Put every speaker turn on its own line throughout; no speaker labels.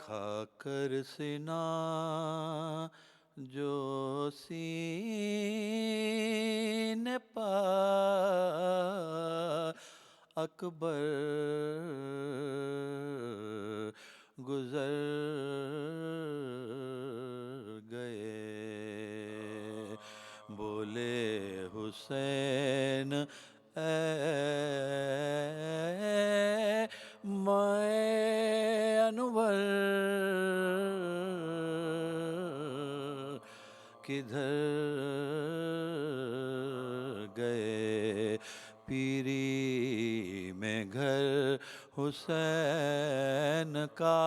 کھا کر سینا جو سینے پا اکبر گزر گئے، بولے حسین اے میں انور کدھر گئے، پیری میں گھر حسین کا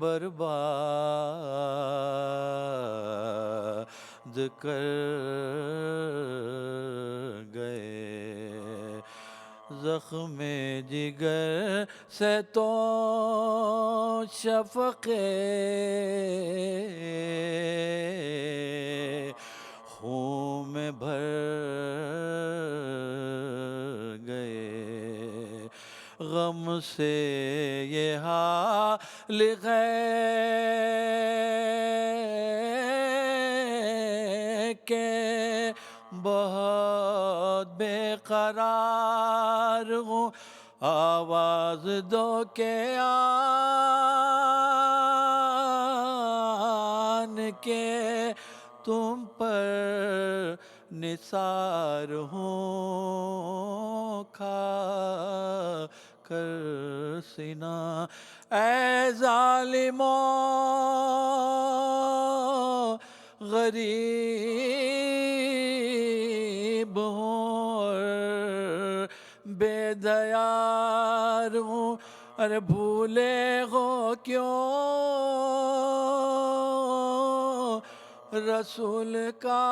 برباد کر گئے، زخم جگر سے تو شفق خون میں بھر گئے، غم سے یہ حال ہے کہ بہت بے قرار ہوں، آواز دو کہ آن کے تم پر نثار ہوں، کھا کر سینا اے ظالموں غریب ہوں اور بے دیار ہوں، ارے بھولے ہو کیوں رسول کا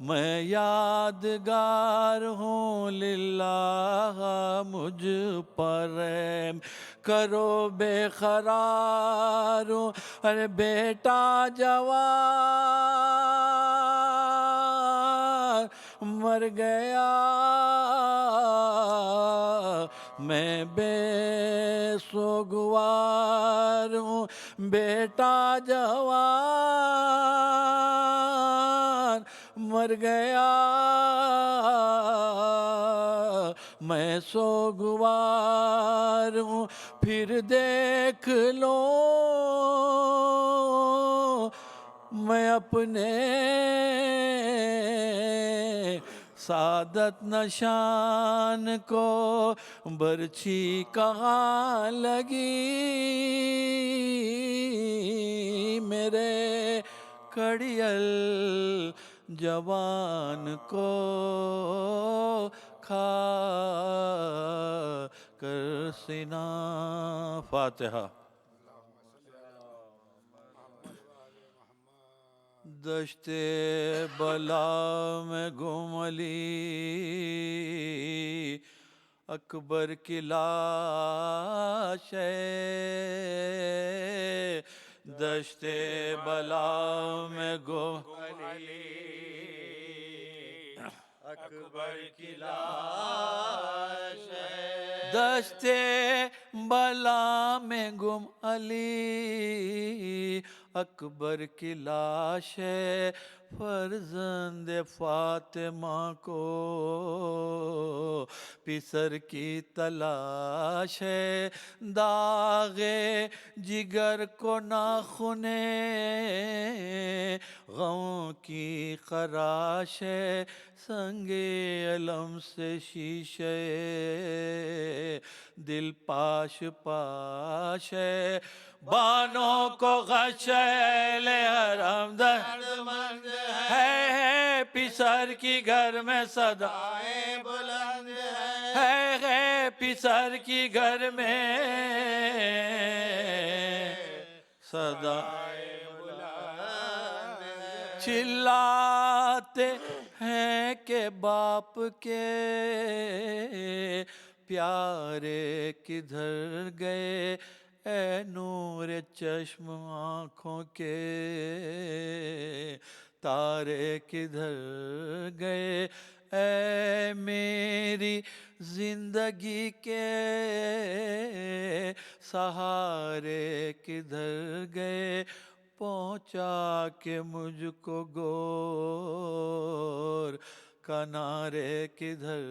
میں یادگار ہوں، للہ مجھ پر رحم کرو بے قرار ہوں، ارے بیٹا جوان مر گیا میں بے سوگوار ہوں، بیٹا جوان مر گیا میں سوگوار ہوں، پھر دیکھ لو میں اپنے سعادت نشان کو برچھی کہاں لگی میرے کڑیل جوان کو کھا کر سینا۔ فاتحہ۔ دشت بلا میں گم علی اکبر کی لاش ہے، دشت بلا میں گم علی اکبر کی لاش ہے، دشت بلا میں گم علی اکبر کی لاش ہے، فرزند فاطمہ کو پسر کی تلاش ہے، داغ جگر کو ناخن غم کی خراش ہے، سنگ علم سے شیشے دل پاش پاش ہے، بانوں کو غشیل حرم درد مند ہے، پسر کی گھر میں صدائیں بلند ہے، پسر کی گھر میں صدائیں بلند ہے، چلاتے ہیں کہ باپ کے پیارے کدھر گئے، اے نور چشم آنکھوں کے تارے کدھر گئے، اے میری زندگی کے سہارے کدھر گئے، پہنچا کے مجھ کو گور کنارے کدھر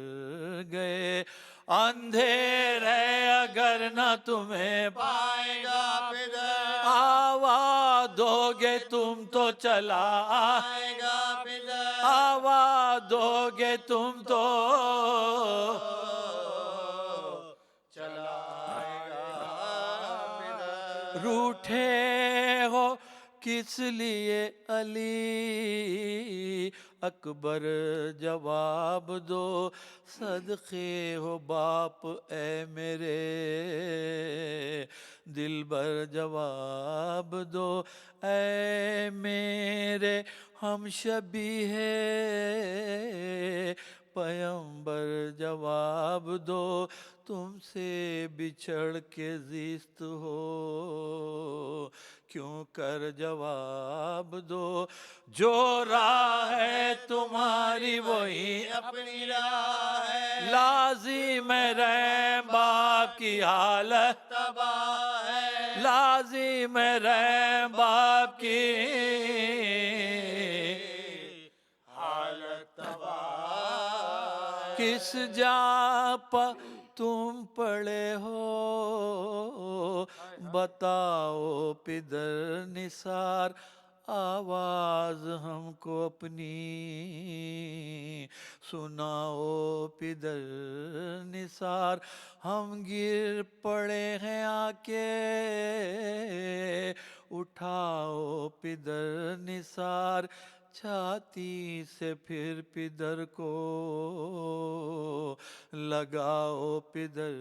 گئے، اندھیرے اگر نہ تمہیں
پائے گا پدر،
آواز دو گے تم تو چلا
آئے گا پدر،
آواز دو گے تم تو
چلا آئے گا پدر،
روٹھے ہو کس لیے علی اکبر جواب دو، صدقے ہو باپ اے میرے دلبر جواب دو، اے میرے ہم شبیہ پیمبر جواب دو، تم سے بچھڑ کے زیست ہو کیوں کر جواب دو، جو راہ ہے تمہاری وہی
اپنی راہ ہے،
لازم رہے باپ کی حالت
تباہ ہے،
لازم رہے باپ کی
حالت تباہ ہے،
کس جا پر تم پڑے ہو بتاؤ پدر نثار، آواز ہم کو اپنی سناؤ پدر نثار، ہم گر پڑے ہیں آ کے اٹھاؤ پدر نثار، چھاتی سے پھر پدر کو لگاؤ پدر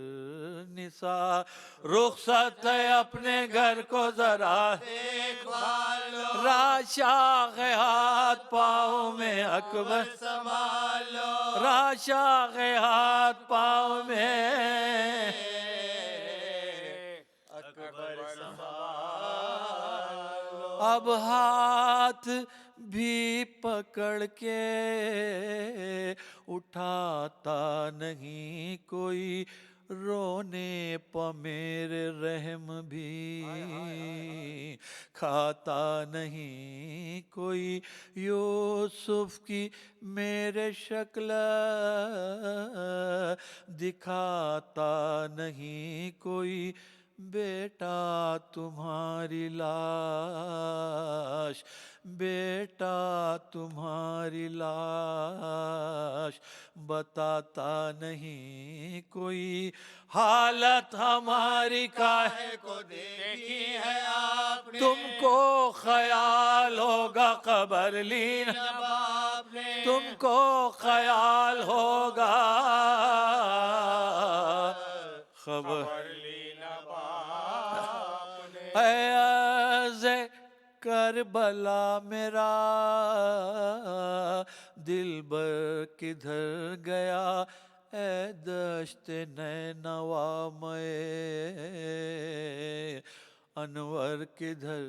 نثار، رخصت ہے اپنے گھر کو ذرا
دیکھ بھالو،
راشاغ ہاتھ پاؤں میں اکبر
سنبھالو،
راشاغ ہاتھ پاؤں میں
اکبر سنبھالو،
اب ہاتھ بھی پکڑ کے اٹھاتا نہیں کوئی، رونے پہ میرے رحم بھی کھاتا نہیں کوئی، یوسف کی میرے شکل دکھاتا نہیں کوئی، بیٹا تمہاری لاش بیٹا تمہاری لاش بتاتا نہیں کوئی، حالت ہماری کاہے
کو دیکھی ہے آپ نے،
تم کو خیال ہوگا قبر لینا،
جب آپ نے
تم کو خیال ہوگا خبر
لینا باپ نے،
اے عرض کربلا میرا دلبر کدھر گیا، اے دشت نینوا میں انور کدھر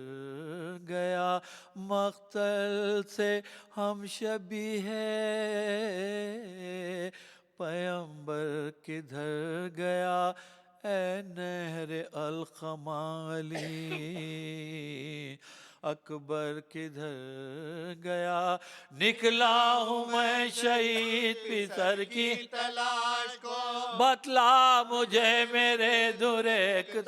گیا، مقتل سے ہم شبیہ پیمبر کدھر گیا، اے نہر القمالی اکبر کدھر گیا، نکلا ہوں میں شہید پسر کی
تلاش کو،
بتلا مجھے میرے درے
کی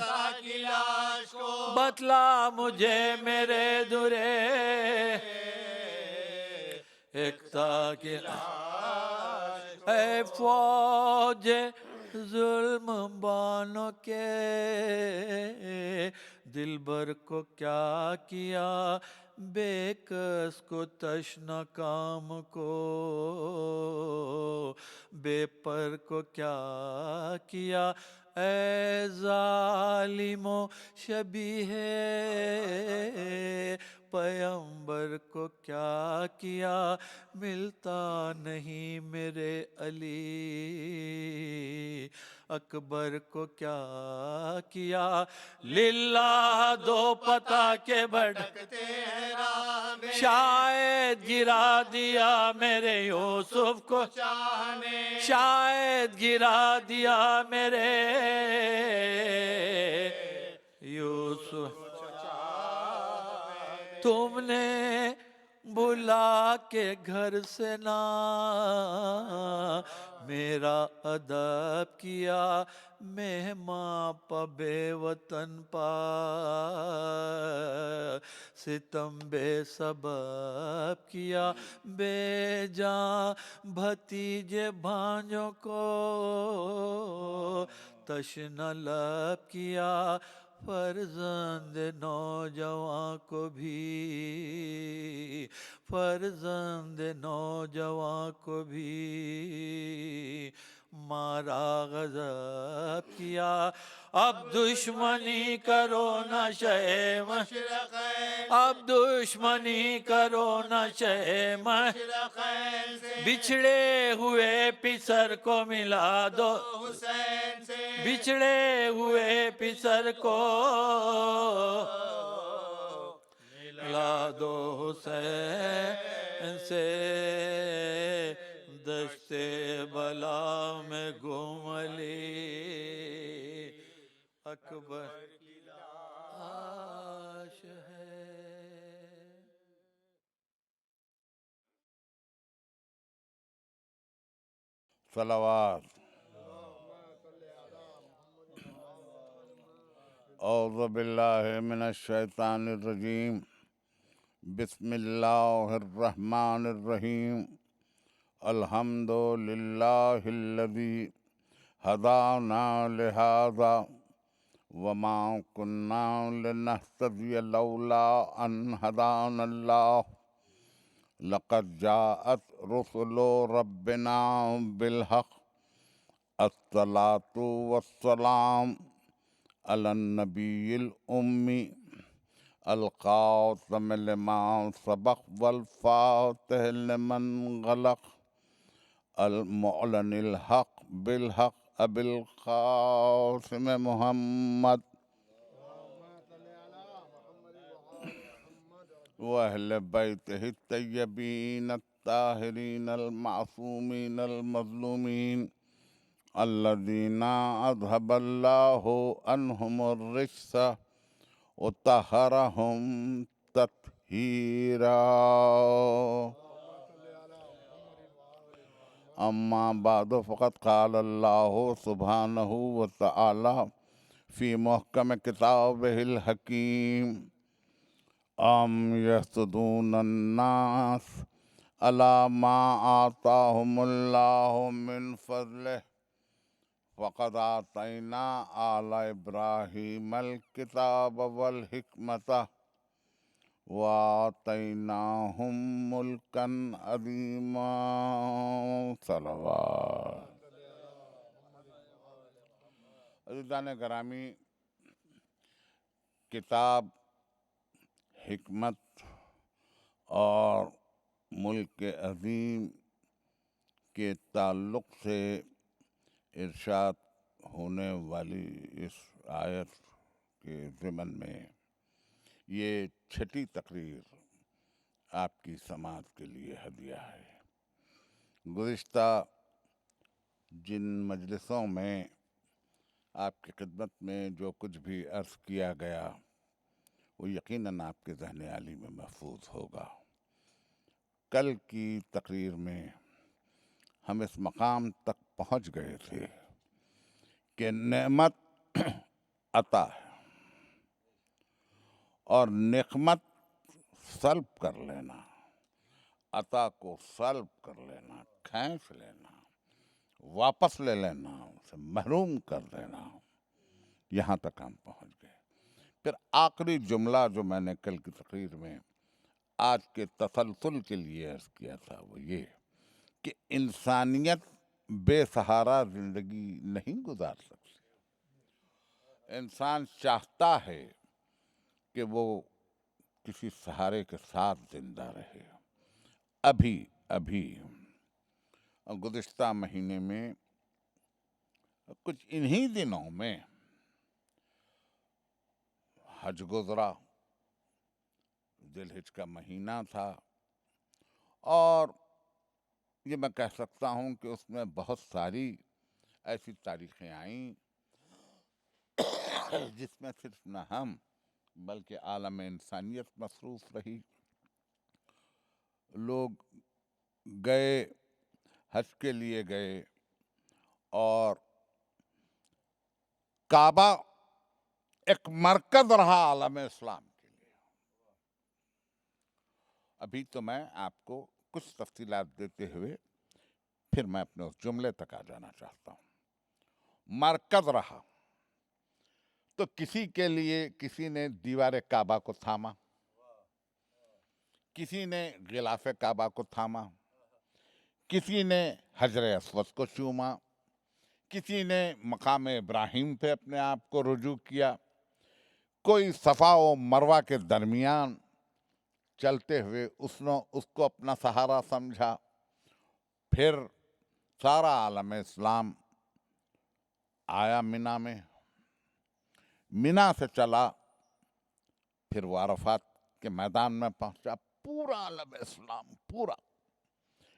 لاش کو،
بتلا مجھے میرے درے ایکتا کی اے فوج ظلم بانوں کے دلبر کو کیا کیا، بے کس کو تشنا کام کو بے پر کو کیا کیا، اے ظالموں شبیہ پیمبر کو کیا کیا ملتا نہیں میرے علی اکبر کو کیا کیا للہ دو پتہ کے
بھٹکتے ہیں راہ میں
شاید گرا دیا میرے یوسف کو
چاہنے
شاید گرا دیا میرے یوسف تم نے بلا کے گھر سے نہ میرا ادب کیا مہمان پا بے وطن پا ستم بے سبب کیا بے جان بھتیجے بھانجوں کو تشنہ لب کیا فرزند نوجوان کو بھی فرزند نوجوان کو بھی مارا غضب کیا اب دشمنی کرو نہ شے
مشرقین
اب دشمنی کرو نہ شے
مشرقین سے
بچھڑے ہوئے پسر کو ملا دو
حسین سے
بچھڑے ہوئے پسر کو ملا دو حسین سے دشت بلا میں گھوم لی اکبر کی لاش ہے
صلوات اعوذ باللہ من الشیطان الرجیم بسم اللہ الرحمن الرحیم الحمد للہ الذی ہدانا لہذا وما كنا لنهتدي لولا ان هدانا الله لقد جاءت رسل ربنا بالحق الصلاة والسلام على النبي الأمي القاسم لما سبق والفاتح لمن غلق المعلن الحق بالحق أبي القاسم محمد وأهل بيته الطيبين الطاهرين المعصومين المظلومين الذين أذهب الله عنهم الرجس وطهرهم تطهيرا أما بعد فقد قال الله سبحانه وتعالى في محكم كتابه الحكيم أم يحسدون الناس على ما آتاهم الله من فضله فقد آتينا آل إبراهيم الكتاب والحكمة وآتيناهم ملكا عظيما صلوات عزیزان گرامی کتاب حکمت اور ملک عظیم کے تعلق سے ارشاد ہونے والی اس آیت کے ضمن میں یہ چھٹی تقریر آپ کی سماعت کے لیے ہدیہ ہے۔ گزشتہ جن مجلسوں میں آپ کی خدمت میں جو کچھ بھی عرض کیا گیا وہ یقیناً آپ کے ذہن عالی میں محفوظ ہوگا۔ کل کی تقریر میں ہم اس مقام تک پہنچ گئے تھے کہ نعمت عطا ہے اور نقمت سلب کر لینا، عطا کو سلب کر لینا، کھینچ لینا، واپس لے لینا، اسے محروم کر دینا، یہاں تک ہم پہنچ گئے۔ پھر آخری جملہ جو میں نے کل کی تقریر میں آج کے تسلسل کے لیے عرض کیا تھا وہ یہ کہ انسانیت بے سہارا زندگی نہیں گزار سکتی۔ انسان چاہتا ہے کہ وہ کسی سہارے کے ساتھ زندہ رہے. ابھی گزشتہ مہینے میں کچھ انہی دنوں میں حج گزرا. ذی الحج کا مہینہ تھا اور یہ میں کہہ سکتا ہوں کہ اس میں بہت ساری ایسی تاریخیں آئیں جس میں صرف نہ ہم بلکہ عالم انسانیت مصروف رہی. لوگ گئے، حج کے لیے گئے، اور کعبہ ایک مرکز رہا عالم اسلام کے لیے. ابھی تو میں آپ کو کچھ تفصیلات دیتے ہوئے پھر میں اپنے اس جملے تک آ جانا چاہتا ہوں. مرکز رہا تو کسی کے لیے کسی نے دیوار کعبہ کو تھاما، کسی نے غلاف کعبہ کو تھاما، کسی نے حجر اسود کو چوما، کسی نے مقام ابراہیم پہ اپنے آپ کو رجوع کیا، کوئی صفا و مروہ کے درمیان چلتے ہوئے اس کو اپنا سہارا سمجھا. پھر سارا عالم اسلام آیا منا میں، منا سے چلا، پھر وہ عرفات کے میدان میں پہنچا. پورا عالم اسلام پورا.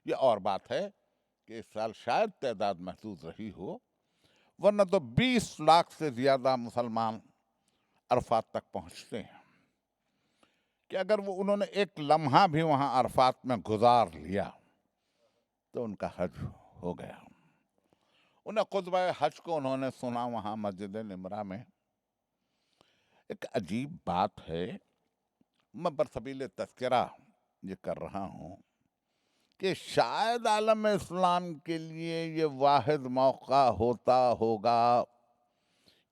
یہ اور بات ہے کہ اس سال شاید تعداد محدود رہی ہو، ورنہ تو 20 لاکھ سے زیادہ مسلمان عرفات تک پہنچتے ہیں. کہ اگر انہوں نے ایک لمحہ بھی وہاں عرفات میں گزار لیا تو ان کا حج ہو گیا. انہیں خطبہ حج کو انہوں نے سنا وہاں مسجد نمرہ میں. ایک عجیب بات ہے، میں برسبیل تذکرہ یہ کر رہا ہوں کہ شاید عالم اسلام کے لیے یہ واحد موقع ہوتا ہوگا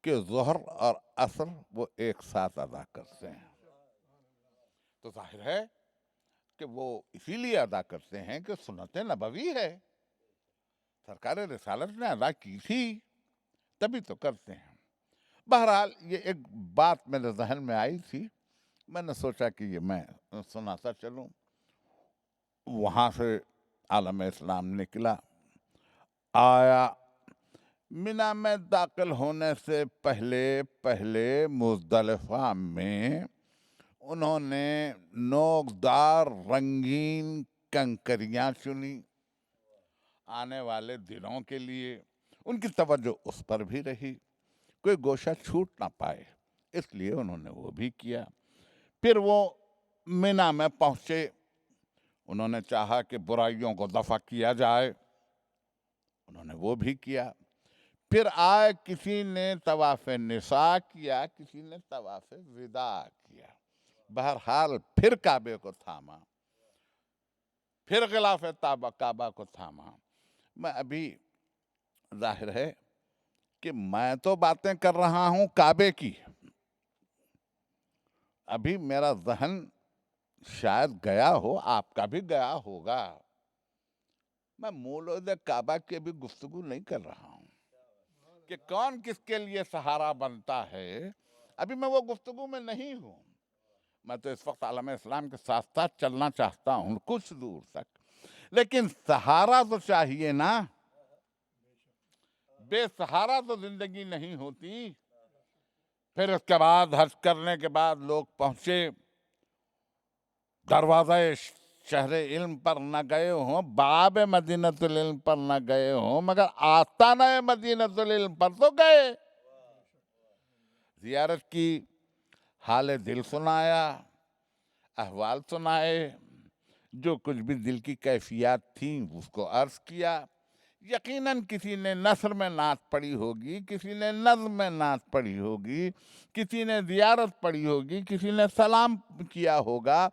کہ ظہر اور عصر وہ ایک ساتھ ادا کرتے ہیں. تو ظاہر ہے کہ وہ اسی لیے ادا کرتے ہیں کہ سنت نبوی ہے، سرکار رسالت نے ادا کی تھی، تبھی تو کرتے ہیں. بہرحال یہ ایک بات میرے ذہن میں آئی تھی، میں نے سوچا کہ یہ میں سناتا چلوں. وہاں سے عالم اسلام نکلا، آیا منا میں داخل ہونے سے پہلے مزدلفہ میں انہوں نے نوکدار رنگین کنکریاں چنی آنے والے دنوں کے لیے. ان کی توجہ اس پر بھی رہی، کوئی گوشہ چھوٹ نہ پائے، اس لیے انہوں نے وہ بھی کیا. پھر وہ منا میں پہنچے، انہوں نے چاہا کہ برائیوں کو دفع کیا جائے، انہوں نے وہ بھی کیا. پھر آئے، کسی نے طواف نساء کیا، کسی نے طواف وداع کیا. بہرحال پھر کعبے کو تھاما، پھر غلاف کعبہ کو تھاما. میں ابھی ظاہر ہے کہ میں تو باتیں کر رہا ہوں کعبے کی، ابھی میرا ذہن شاید گیا ہو، آپ کا بھی گیا ہوگا. میں مولود کعبہ کی بھی گفتگو نہیں کر رہا ہوں کہ کون کس کے لیے سہارا بنتا ہے، ابھی میں وہ گفتگو میں نہیں ہوں. میں تو اس وقت عالم اسلام کے ساتھ ساتھ چلنا چاہتا ہوں کچھ دور تک، لیکن سہارا تو چاہیے نا. بے سہارا تو زندگی نہیں ہوتی. پھر اس کے بعد حج کرنے کے بعد لوگ پہنچے، دروازہ شہر علم پر نہ گئے ہوں، باب مدینۃ العلم پر نہ گئے ہوں، مگر آستانہ مدینۃ العلم پر تو گئے. زیارت کی، حال دل سنایا، احوال سنائے، جو کچھ بھی دل کی کیفیات تھیں اس کو عرض کیا. یقیناً کسی نے نثر میں نعت پڑھی ہوگی، کسی نے نظم میں نعت پڑھی ہوگی، کسی نے زیارت پڑھی ہوگی، کسی نے سلام کیا ہوگا،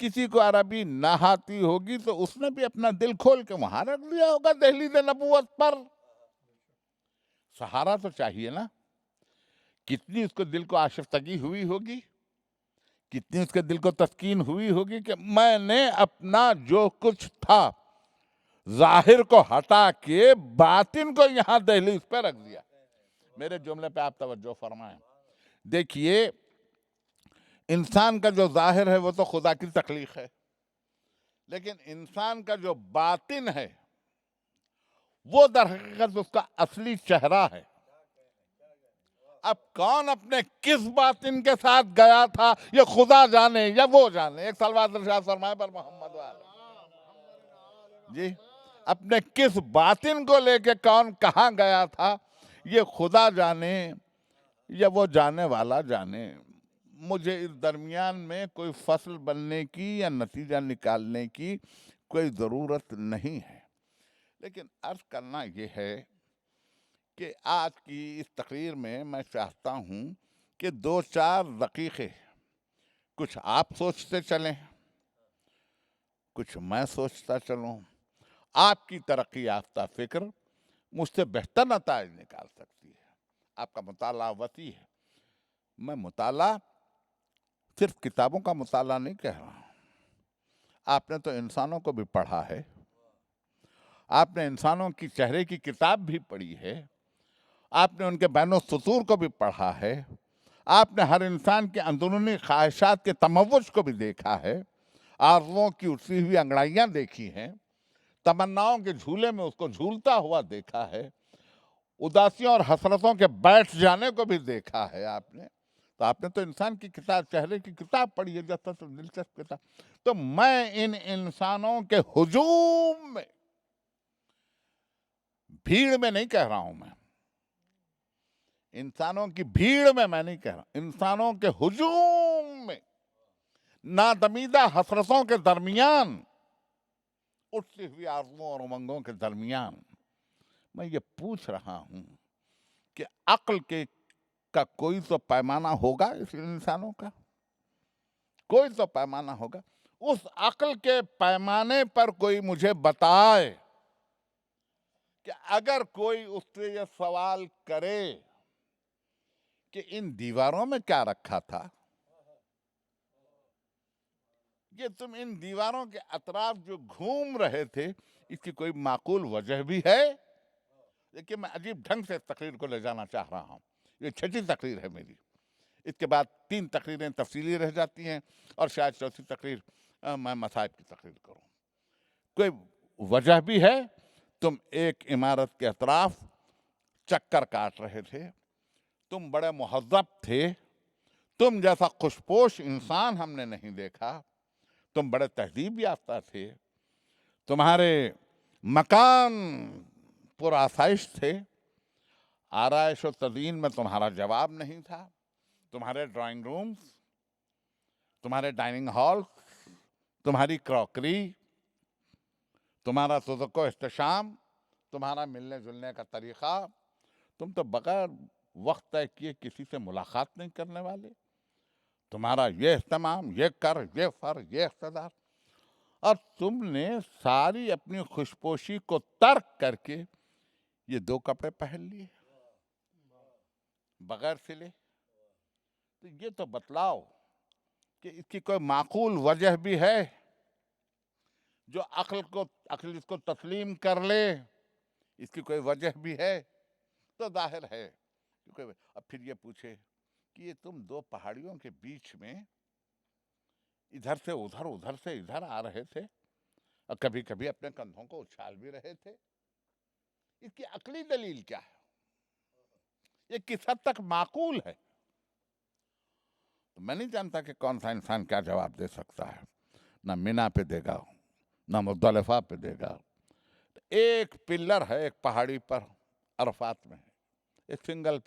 کسی کو عربی نہ آتی ہوگی تو اس نے بھی اپنا دل کھول کے وہاں رکھ دیا ہوگا دہلیز نبوت پر. سہارا تو چاہیے نا. کتنی اس کو دل کو آشفتگی ہوئی ہوگی، کتنی اس کے دل کو تسکین ہوئی ہوگی کہ میں نے اپنا جو کچھ تھا ظاہر کو ہٹا کے باطن کو یہاں دہلیز پہ رکھ دیا. میرے جملے پہ آپ توجہ فرمائیں. دیکھیے انسان کا جو ظاہر ہے وہ تو خدا کی تخلیق ہے، لیکن انسان کا جو باطن ہے وہ در حقیقت اس کا اصلی چہرہ ہے۔ اب کون اپنے کس باطن کے ساتھ گیا تھا یہ خدا جانے یا وہ جانے۔ ایک سلوات ارشاد فرمائے پر محمد والے جی، اپنے کس باطن کو لے کے کون کہاں گیا تھا یہ خدا جانے یا وہ جانے والا جانے۔ مجھے اس درمیان میں کوئی فصل بننے کی یا نتیجہ نکالنے کی کوئی ضرورت نہیں ہے، لیکن عرض کرنا یہ ہے کہ آج کی اس تقریر میں میں چاہتا ہوں کہ 2-4 دقیقے کچھ آپ سوچتے چلیں، کچھ میں سوچتا چلوں۔ آپ کی ترقی یافتہ فکر مجھ سے بہتر نتائج نکال سکتی ہے۔ آپ کا مطالعہ وسیع ہے۔ میں مطالعہ صرف کتابوں کا مطالعہ نہیں کہہ رہا ہوں، آپ نے تو انسانوں کو بھی پڑھا ہے، آپ نے انسانوں کی چہرے کی کتاب بھی پڑھی ہے، آپ نے ان کے بین السطور کو بھی پڑھا ہے، آپ نے ہر انسان کے اندرونی خواہشات کے تموج کو بھی دیکھا ہے، آرزوؤں کی اٹھتی ہوئی انگڑائیاں دیکھی ہیں، تمناؤں کے جھولے میں اس کو جھولتا ہوا دیکھا ہے، اداسیوں اور حسرتوں کے بیٹھ جانے کو بھی دیکھا ہے آپ نے۔ تو آپ نے تو انسان کی کتاب، چہرے کی کتاب پڑھی ہے، جب تک دلچسپ کتاب۔ تو میں ان انسانوں کے ہجوم میں، بھیڑ میں نہیں کہہ رہا ہوں، میں انسانوں کی بھیڑ میں نہیں کہہ رہا ہوں، انسانوں کے ہجوم میں، نادمیدہ حسرتوں کے درمیان، اٹھتی ہوئی آرزوؤں اور امنگوں کے درمیان میں یہ پوچھ رہا ہوں کہ عقل کا کوئی تو پیمانہ ہوگا اس انسانوں کا، کوئی تو پیمانہ ہوگا۔ اس عقل کے پیمانے پر کوئی مجھے بتائے کہ اگر کوئی اس سے یہ سوال کرے کہ ان دیواروں میں کیا رکھا تھا، یہ تم ان دیواروں کے اطراف جو گھوم رہے تھے اس کی کوئی معقول وجہ بھی ہے؟ لیکن میں عجیب ڈھنگ سے اس تقریر کو لے جانا چاہ رہا ہوں، یہ 6ٹھی تقریر ہے میری، اس کے بعد 3 تقریریں تفصیلی رہ جاتی ہیں اور شاید 4تھی تقریر میں مصائب کی تقریر کروں۔ کوئی وجہ بھی ہے؟ تم ایک عمارت کے اطراف چکر کاٹ رہے تھے، تم بڑے مہذب تھے، تم جیسا خوشپوش انسان ہم نے نہیں دیکھا، تم بڑے تہذیب یافتہ تھے، تمہارے مکان پر آسائش تھے، آرائش و تزئین میں تمہارا جواب نہیں تھا، تمہارے ڈرائنگ رومز، تمہارے ڈائننگ ہال، تمہاری کراکری، تمہارا تذوق و احتشام، تمہارا ملنے جلنے کا طریقہ، تم تو بغیر وقت طے کیے کسی سے ملاقات نہیں کرنے والے، تمہارا یہ اہتمام، یہ کر، یہ فر، یہ اقتدار، اور تم نے ساری اپنی خوشپوشی کو ترک کر کے یہ 2 کپڑے پہن لیے بغیر سلے۔ تو یہ تو بتلاؤ کہ اس کی کوئی معقول وجہ بھی ہے جو عقل اس کو تسلیم کر لے، اس کی کوئی وجہ بھی ہے؟ تو ظاہر ہے۔ اب پھر یہ پوچھے کہ یہ تم 2 پہاڑیوں کے بیچ میں ادھر سے ادھر، ادھر سے ادھر آ رہے تھے اور کبھی کبھی اپنے کندھوں کو اچھال بھی رہے تھے، اس کی عقلی دلیل کیا ہے؟ یہ کس حد تک معقول ہے؟ میں نہیں جانتا کہ کون سا انسان کیا جواب دے سکتا ہے، نہ مینا پہ دے گا، نہ مزدلفہ پہ دے گا۔ ایک پلر ہے ایک پہاڑی پر، عرفات میں ہے، ایک سنگل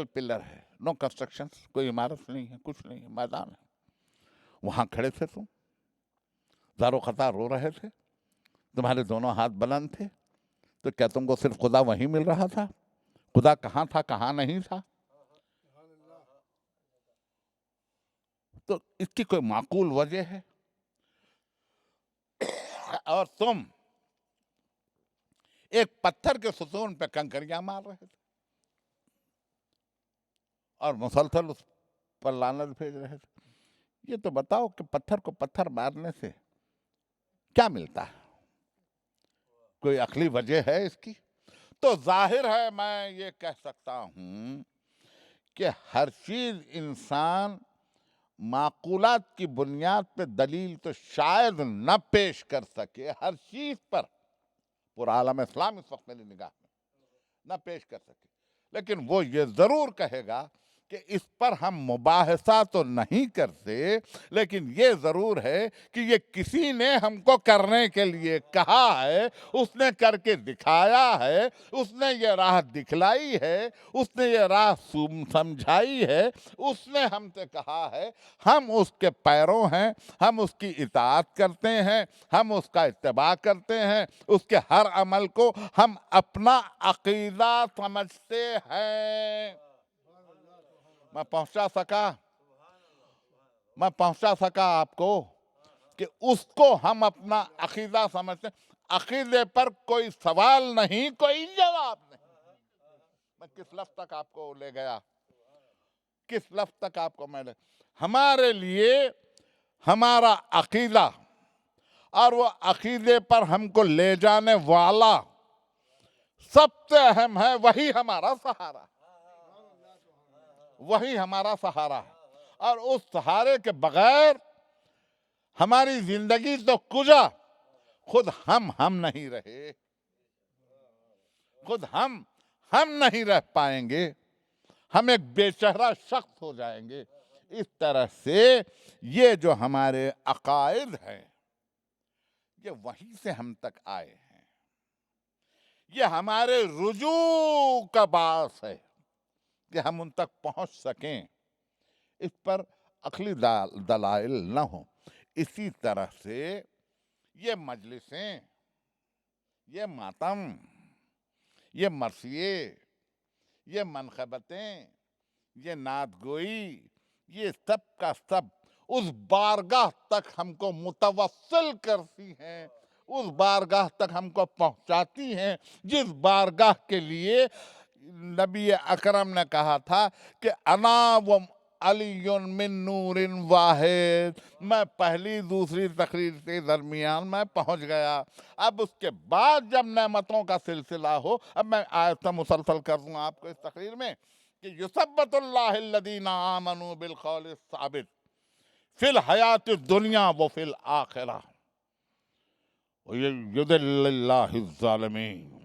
پلر ہے، نو کنسٹرکشن، کوئی عمارت نہیں ہے، کچھ نہیں ہے، میدان ہے، وہاں کھڑے تھے تم، زار و خطا رو رہے تھے، تمہارے دونوں ہاتھ بلند تھے، تو کیا تم کو صرف خدا وہیں مل رہا تھا؟ خدا کہاں تھا، کہاں نہیں تھا؟ تو اس کی کوئی معقول وجہ ہے؟ اور تم ایک پتھر کے ستون پہ کنکریاں مار رہے تھے اور مسلسل اس پر لعنت بھیج رہے تھے۔ یہ تو بتاؤ کہ پتھر کو پتھر مارنے سے کیا ملتا ہے؟ کوئی عقلی وجہ ہے اس کی؟ تو ظاہر ہے میں یہ کہہ سکتا ہوں کہ ہر چیز انسان معقولات کی بنیاد پہ دلیل تو شاید نہ پیش کر سکے، ہر چیز پر پورا عالم اسلام اس وقت میری نگاہ میں نہ پیش کر سکے، لیکن وہ یہ ضرور کہے گا کہ اس پر ہم مباحثہ تو نہیں کرتے، لیکن یہ ضرور ہے کہ یہ کسی نے ہم کو کرنے کے لیے کہا ہے، اس نے کر کے دکھایا ہے، اس نے یہ راہ دکھلائی ہے، اس نے یہ راہ سمجھائی ہے، اس نے ہم سے کہا ہے، ہم اس کے پیروں ہیں، ہم اس کی اطاعت کرتے ہیں، ہم اس کا اتباع کرتے ہیں، اس کے ہر عمل کو ہم اپنا عقیدہ سمجھتے ہیں۔ میں پہنچا سکا آپ کو کہ اس کو ہم اپنا عقیدہ سمجھتے ہیں، عقیدے پر کوئی سوال نہیں، کوئی جواب نہیں۔ میں کس لفظ تک آپ کو لے گیا، کس لفظ تک آپ کو میں لے، ہمارے لیے ہمارا عقیدہ اور وہ عقیدے پر ہم کو لے جانے والا سب سے اہم ہے، وہی ہمارا سہارا ہے، وہی ہمارا سہارا ہے، اور اس سہارے کے بغیر ہماری زندگی تو کجا، خود ہم نہیں رہے، خود ہم نہیں رہ پائیں گے، ہم ایک بے چہرہ شخص ہو جائیں گے۔ اس طرح سے یہ جو ہمارے عقائد ہیں یہ وہیں سے ہم تک آئے ہیں، یہ ہمارے رجوع کا باعث ہے کہ ہم ان تک پہنچ سکیں، اس پر عقلی دلائل نہ ہوں۔ اسی طرح سے یہ مجلسیں، یہ ماتم، یہ مرثیے، یہ منقبتیں، یہ نعت گوئی، یہ سب کا سب اس بارگاہ تک ہم کو متوصل کرتی ہیں، اس بارگاہ تک ہم کو پہنچاتی ہیں جس بارگاہ کے لیے نبی اکرم نے کہا تھا کہ انا و علی من نور واحد، میں پہلی دوسری تقریر کے درمیان میں پہنچ گیا۔ اب اس کے بعد جب نعمتوں کا سلسلہ ہو، اب میں آیت مسلسل کر دوں آپ کو اس تقریر میں کہ یثبت اللہ الذین آمنوا بالقول الثابت فی الحیات الدنیا و فی الآخرہ ویضل اللہ الظالمین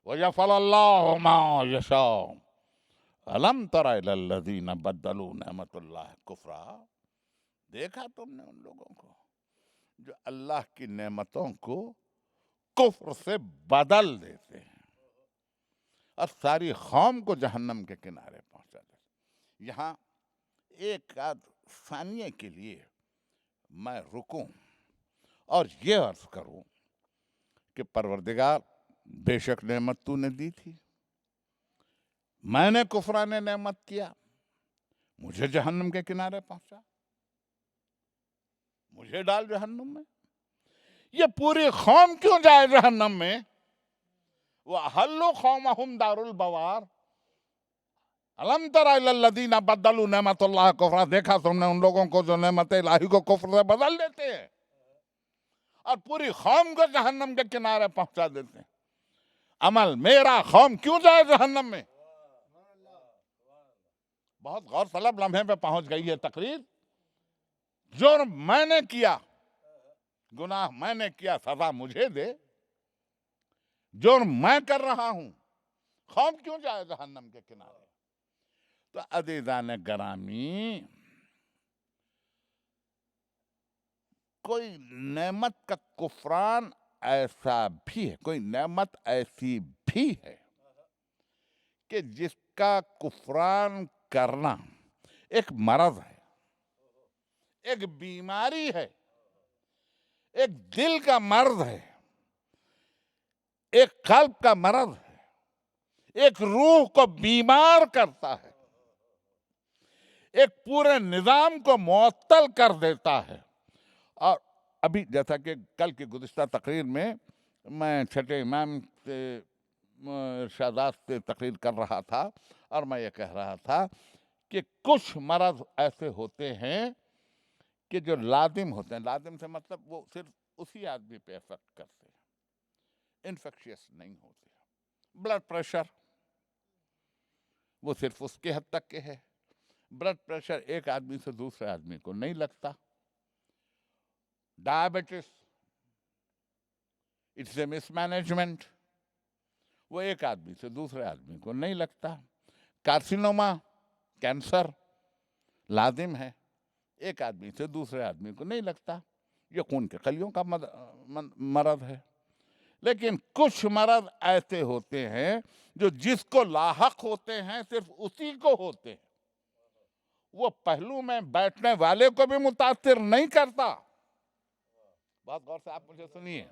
ویفعل اللہ ما یشاء الم تر الی الذین بدلوا نعمت اللہ کفرا، دیکھا تم نے ان لوگوں کو جو اللہ کی نعمتوں کو کفر سے بدل دیتے ہیں اور ساری قوم کو جہنم کے کنارے پہنچا دیتے ہیں۔ یہاں ایک آدھ ثانیہ کے لیے میں رکوں اور یہ عرض کروں کہ پروردگار بے شک نعمت تو نے دی تھی، میں نے کفران نعمت کیا، مجھے جہنم کے کنارے پہنچا، مجھے ڈال جہنم میں، یہ پوری قوم کیوں جائے جہنم میں؟ وَأَحَلُّوا قَوْمَهُمْ دَارُ الْبَوَارِ أَلَمْ تَرَ إِلَى الَّذِينَ بَدَّلُوا نِعْمَتَ اللَّهِ كُفْرًا، دیکھا تم نے ان لوگوں کو جو نعمت الہی کو کفر سے بدل دیتے ہیں اور پوری قوم کو جہنم کے کنارے پہنچا دیتے ہیں۔ عمل میرا قوم کیوں جائے جہنم میں؟ بہت غور طلب لمحے پہ پہنچ گئی ہے تقریر۔ جرم میں نے کیا، گناہ میں نے کیا، سزا مجھے دے، جرم میں کر رہا ہوں، قوم کیوں جائے جہنم کے کنارے؟ تو عزیزان گرامی، کوئی نعمت کا کفران ایسا بھی ہے، کوئی نعمت ایسی بھی ہے کہ جس کا کفران کرنا ایک مرض ہے، ایک بیماری ہے، ایک دل کا مرض ہے، ایک قلب کا مرض ہے، ایک روح کو بیمار کرتا ہے، ایک پورے نظام کو معطل کر دیتا ہے۔ اور ابھی جیسا کہ کل کی گزشتہ تقریر میں چھٹے امام سے ارشادات سے تقریر کر رہا تھا اور میں یہ کہہ رہا تھا کہ کچھ مرض ایسے ہوتے ہیں کہ جو لازم ہوتے ہیں، لازم سے مطلب وہ صرف اسی آدمی پہ افیکٹ کرتے ہیں، انفیکشیس نہیں ہوتے۔ بلڈ پریشر وہ صرف اس کے حد تک کے ہے. بلڈ پریشر ایک آدمی سے دوسرے آدمی کو نہیں لگتا. ڈائبٹس اٹس اے مس مینجمنٹ, وہ ایک آدمی سے دوسرے آدمی کو نہیں لگتا. کارسینوما کینسر لازم ہے, ایک آدمی سے دوسرے آدمی کو نہیں لگتا. یہ خون کے خلیوں کا مرض ہے. لیکن کچھ مرض ایسے ہوتے ہیں جو جس کو لاحق ہوتے ہیں صرف اسی کو ہوتے ہیں, وہ پہلو میں بیٹھنے والے کو بھی متاثر نہیں کرتا. بات غور سے آپ مجھے سنیے.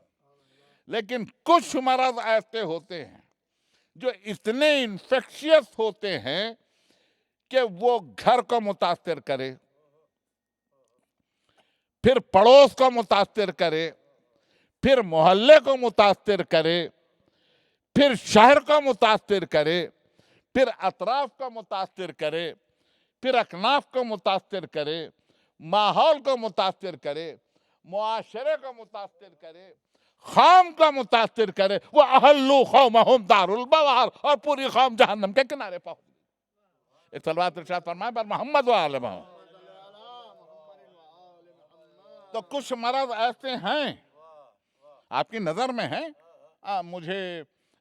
لیکن کچھ مرض ایسے ہوتے ہیں جو اتنے انفیکشیس ہوتے ہیں کہ وہ گھر کو متاثر کرے, پھر پڑوس کو متاثر کرے, پھر محلے کو متاثر کرے, پھر شہر کو متاثر کرے, پھر اطراف کو متاثر کرے, پھر اکناف کو متاثر کرے, ماحول کو متاثر کرے, معاشرے کو متاثر کرے, قوم کو متاثر کرے. وہ اہلو قومہم دار البوار, اور پوری قوم جہنم کے کنارے پہنچ گئی. ایک صلوات ارشاد فرمائے بر محمد و آل محمد. تو کچھ مرض ایسے ہیں آپ کی نظر میں ہیں, مجھے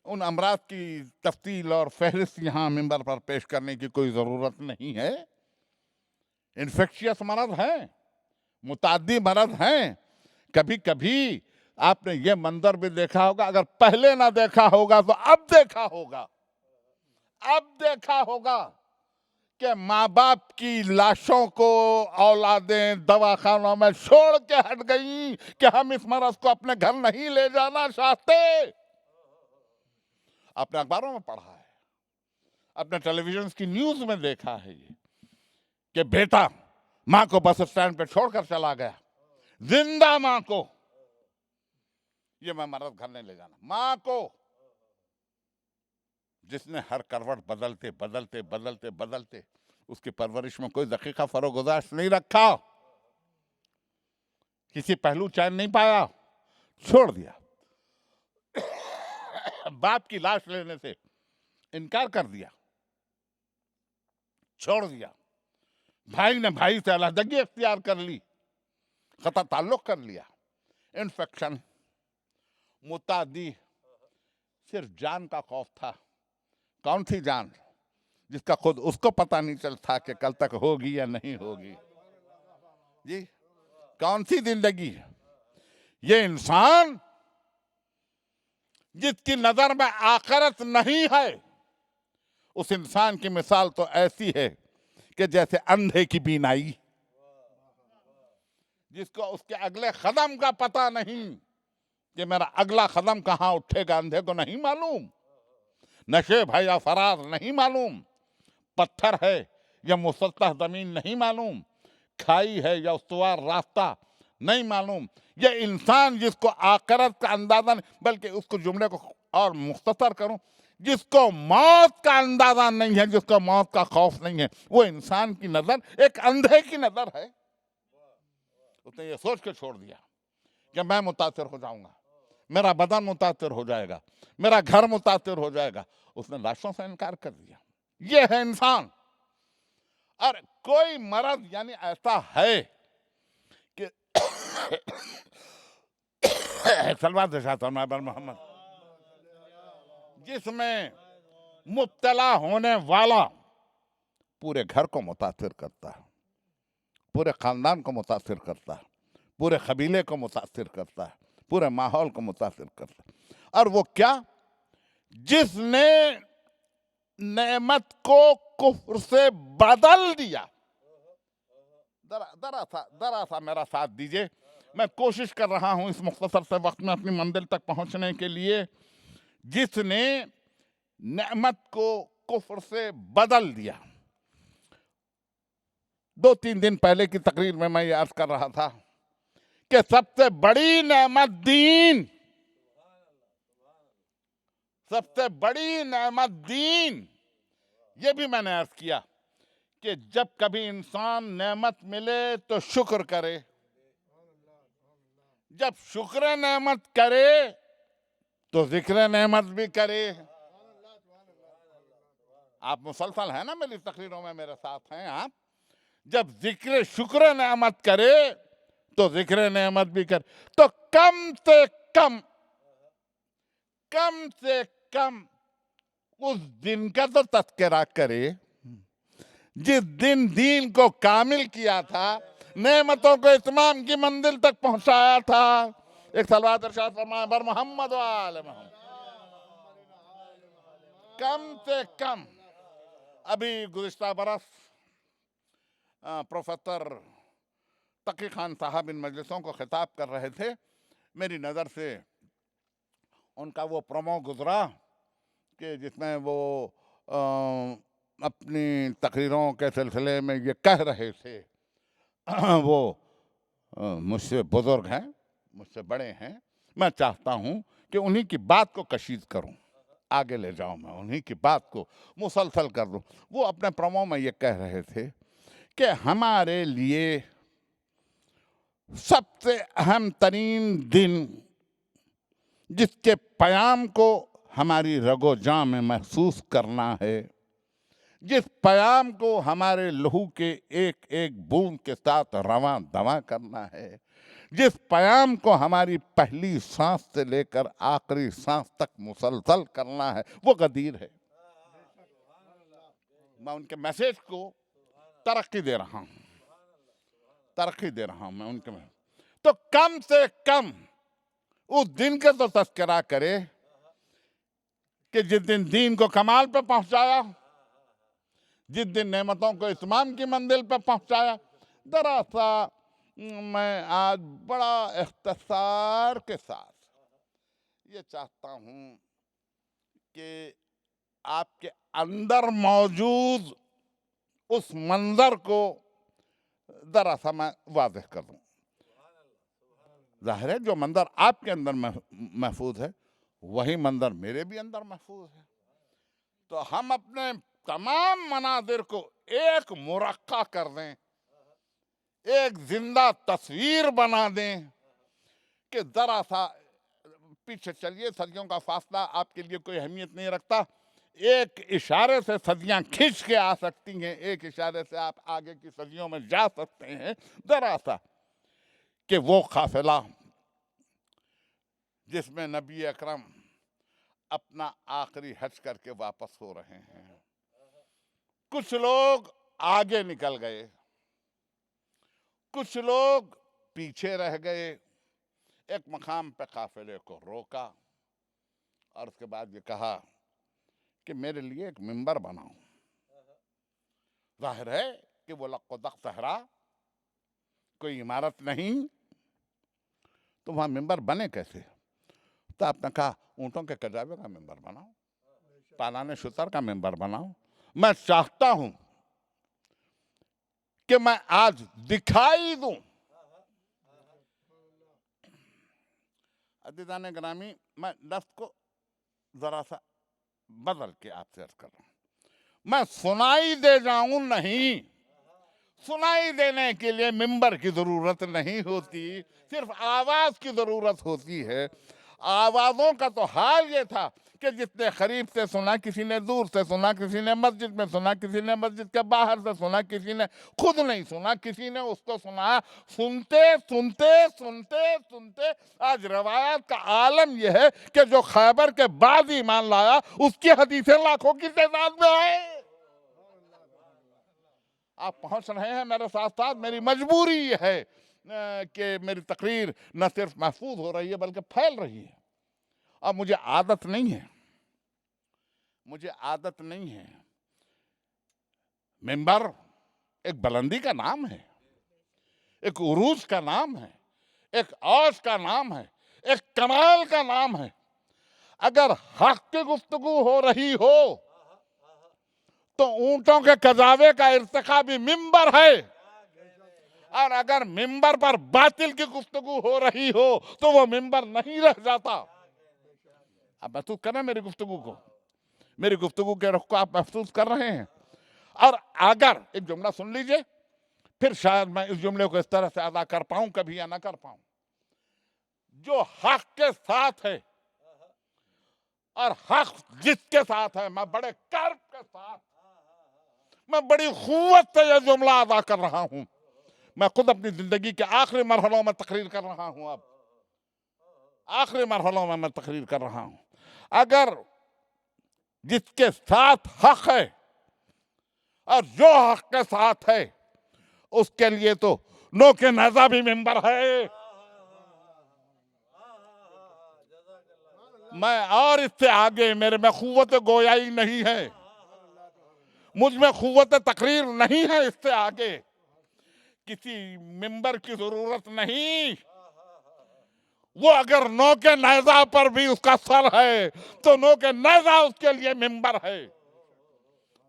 ان امراض کی تفصیل اور فہرست یہاں منبر پر پیش کرنے کی کوئی ضرورت نہیں ہے. انفیکشیس مرض ہیں, متعدی مرض ہیں. کبھی کبھی آپ نے یہ منظر بھی دیکھا ہوگا, اگر پہلے نہ دیکھا ہوگا تو اب دیکھا ہوگا. اب دیکھا ہوگا کہ ماں باپ کی لاشوں کو اولادیں دواخانوں میں چھوڑ کے ہٹ گئیں کہ ہم اس مرض کو اپنے گھر نہیں لے جانا چاہتے. اپنے اخباروں میں پڑھا ہے, اپنے ٹیلی ویژن کی نیوز میں دیکھا ہے یہ کہ بیٹا ماں کو بس اسٹینڈ پہ چھوڑ کر چلا گیا, زندہ ماں کو, یہ میں مرض گھر نہیں لے جانا. ماں کو جس نے ہر کروٹ بدلتے بدلتے بدلتے بدلتے اس کی پرورش میں کوئی دقیقہ فروغ گزاشت نہیں رکھا, کسی پہلو چین نہیں پایا, چھوڑ دیا. باپ کی لاش لینے سے انکار کر دیا, چھوڑ دیا. بھائی نے بھائی سے علیحدگی اختیار کر لی, قطع تعلق کر لیا. انفیکشن متعدی, صرف جان کا خوف تھا. کون سی جان؟ جس کا خود اس کو پتہ نہیں چلتا کہ کل تک ہوگی یا نہیں ہوگی. جی کون سی زندگی؟ یہ انسان جس کی نظر میں آخرت نہیں ہے, اس انسان کی مثال تو ایسی ہے کہ جیسے اندھے کی بینائی, جس کو اس کے اگلے قدم کا پتہ نہیں کہ میرا اگلا قدم کہاں اٹھے گا. اندھے کو نہیں معلوم نشیب ہے یا فراز نہیں معلوم, پتھر ہے یا مسطح زمین نہیں معلوم, کھائی ہے یا استوار راستہ نہیں معلوم. یہ انسان جس کو آخرت کا اندازہ نہیں, بلکہ اس کو جملے کو اور مختصر کروں, جس کو موت کا اندازہ نہیں ہے, جس کو موت کا خوف نہیں ہے, وہ انسان کی نظر ایک اندھے کی نظر ہے. اس نے یہ سوچ کے چھوڑ دیا کہ میں متاثر ہو جاؤں گا, میرا بدن متاثر ہو جائے گا, میرا گھر متاثر ہو جائے گا. اس نے لاشوں سے انکار کر دیا. یہ ہے انسان. اور کوئی مرض یعنی ایسا ہے کہ صلوات ارشاد فرمائے بر محمد, جس میں مبتلا ہونے والا پورے گھر کو متاثر کرتا ہے, پورے خاندان کو متاثر کرتا ہے, پورے قبیلے کو متاثر کرتا ہے, پورے ماحول کو متاثر کرتا ہے. اور وہ کیا؟ جس نے نعمت کو کفر سے بدل دیا. ذرا سا میرا ساتھ دیجئے, میں کوشش کر رہا ہوں اس مختصر سے وقت میں اپنی منزل تک پہنچنے کے لیے. جس نے نعمت کو کفر سے بدل دیا. 2-3 دن پہلے کی تقریر میں یہ عرض کر رہا تھا کہ سب سے بڑی نعمت دین, سب سے بڑی نعمت دین. یہ بھی میں نے عرض کیا کہ جب کبھی انسان نعمت ملے تو شکر کرے, جب شکر نعمت کرے تو ذکر نعمت بھی کرے. آپ مسلسل ہیں نا میری تقریروں میں میرے ساتھ ہیں آپ. جب ذکر شکر نعمت کرے تو ذکر نعمت بھی کرے. تو کم سے کم اس دن کا تو تذکرہ کرے جس دن دین کو کامل کیا تھا, نعمتوں کو اتمام کی منزل تک پہنچایا تھا. ایک صلوات ارشاد فرمائیں بر محمد و آل محمد. کم سے کم. ابھی گزشتہ برس پروفیسر تقی خان صاحب ان مجلسوں کو خطاب کر رہے تھے. میری نظر سے ان کا وہ پرومو گزرا کہ جس میں وہ اپنی تقریروں کے سلسلے میں یہ کہہ رہے تھے. وہ مجھ سے بزرگ ہیں, مجھ سے بڑے ہیں. میں چاہتا ہوں کہ انہی کی بات کو کشید کروں, آگے لے جاؤں, میں انہی کی بات کو مسلسل کر دوں. وہ اپنے پرومو میں یہ کہہ رہے تھے کہ ہمارے لیے سب سے اہم ترین دن جس کے پیام کو ہماری رگ و جاں میں محسوس کرنا ہے, جس پیام کو ہمارے لہو کے ایک ایک بوند کے ساتھ رواں دواں کرنا ہے, جس پیام کو ہماری پہلی سانس سے لے کر آخری سانس تک مسلسل کرنا ہے, وہ غدیر ہے. میں ان کے میسیج کو ترقی دے رہا ہوں میں ان کے. تو کم سے کم اس دن کا تو تذکرہ کرے کہ جس دن دین کو کمال پہ پہنچایا, جس دن نعمتوں کو اتمام کی منزل پہ پہنچایا. ذرا سا میں آج بڑا اختصار کے ساتھ یہ چاہتا ہوں کہ آپ کے اندر موجود اس منظر کو ذرا سا میں واضح کر دوں. ظاہر ہے جو منظر آپ کے اندر محفوظ ہے وہی منظر میرے بھی اندر محفوظ ہے. تو ہم اپنے تمام مناظر کو ایک مرقع کر دیں, ایک زندہ تصویر بنا دیں کہ ذرا سا پیچھے چلیے. صدیوں کا فاصلہ آپ کے لیے کوئی اہمیت نہیں رکھتا. ایک اشارے سے صدیاں کھنچ کے آ سکتی ہیں, ایک اشارے سے آپ آگے کی صدیوں میں جا سکتے ہیں. ذرا سا کہ وہ قافلہ جس میں نبی اکرم اپنا آخری حج کر کے واپس ہو رہے ہیں, کچھ لوگ آگے نکل گئے, کچھ لوگ پیچھے رہ گئے. ایک مقام پہ قافلے کو روکا اور اس کے بعد یہ کہا کہ میرے لیے ایک منبر بناؤ. ظاہر ہے کہ وہ لق و دق صحرا, کوئی عمارت نہیں, تو وہاں منبر بنے کیسے؟ تو آپ نے کہا اونٹوں کے کجاوے کا منبر بناؤ, پالان شتر کا منبر بناؤ. میں چاہتا ہوں کہ میں آج دکھائی دوں. عزیزان گرامی, میں لفظ کو ذرا سا بدل کے آپ سے عرض کر رہا ہوں. میں سنائی دے جاؤں نہیں, سنائی دینے کے لیے ممبر کی ضرورت نہیں ہوتی, صرف آواز کی ضرورت ہوتی ہے. آوازوں کا تو حال یہ تھا کہ جس نے قریب سے سنا, کسی نے دور سے سنا, کسی نے مسجد میں سنا, کسی نے مسجد کے باہر سے سنا, کسی نے خود نہیں سنا, کسی نے اس کو سنا. سنتے سنتے سنتے سنتے آج روایات کا عالم یہ ہے کہ جو خیبر کے بعد ایمان لایا اس کی حدیثیں لاکھوں کی تعداد میں آئے. آپ پہنچ رہے ہیں میرے ساتھ ساتھ. میری مجبوری یہ ہے کہ میری تقریر نہ صرف محفوظ ہو رہی ہے بلکہ پھیل رہی ہے. اور مجھے عادت نہیں ہے. منبر ایک بلندی کا نام ہے, ایک عروج کا نام ہے, ایک عوج کا نام ہے, ایک کمال کا نام ہے. اگر حق کی گفتگو ہو رہی ہو تو اونٹوں کے کجاوے کا ارتقا بھی منبر ہے, اور اگر منبر پر باطل کی گفتگو ہو رہی ہو تو وہ منبر نہیں رہ جاتا. آپ محسوس کر رہے ہیں میری گفتگو کو, میری گفتگو کے رخ کو آپ محسوس کر رہے ہیں. اور اگر ایک جملہ سن لیجئے, پھر شاید میں اس جملے کو اس طرح سے ادا کر پاؤں کبھی یا نہ کر پاؤں. جو حق کے ساتھ ہے اور حق جس کے ساتھ ہے, میں بڑے کرب کے کے ساتھ میں بڑی قوت سے یہ جملہ ادا کر رہا ہوں. میں خود اپنی زندگی کے آخری مرحلوں میں تقریر کر رہا ہوں. اب آخری مرحلوں میں تقریر کر رہا ہوں. اگر جس کے ساتھ حق ہے اور جو حق کے ساتھ ہے اس کے لیے تو نو کے نیزہ بھی منبر ہے. میں اور اس سے آگے میرے میں قوت گویائی نہیں ہے, مجھ میں قوت تقریر نہیں ہے. اس سے آگے کسی منبر کی ضرورت نہیں. وہ اگر نو کے نیزہ پر بھی اس کا سر ہے تو نو کے نیزہ اس کے لیے منبر ہے.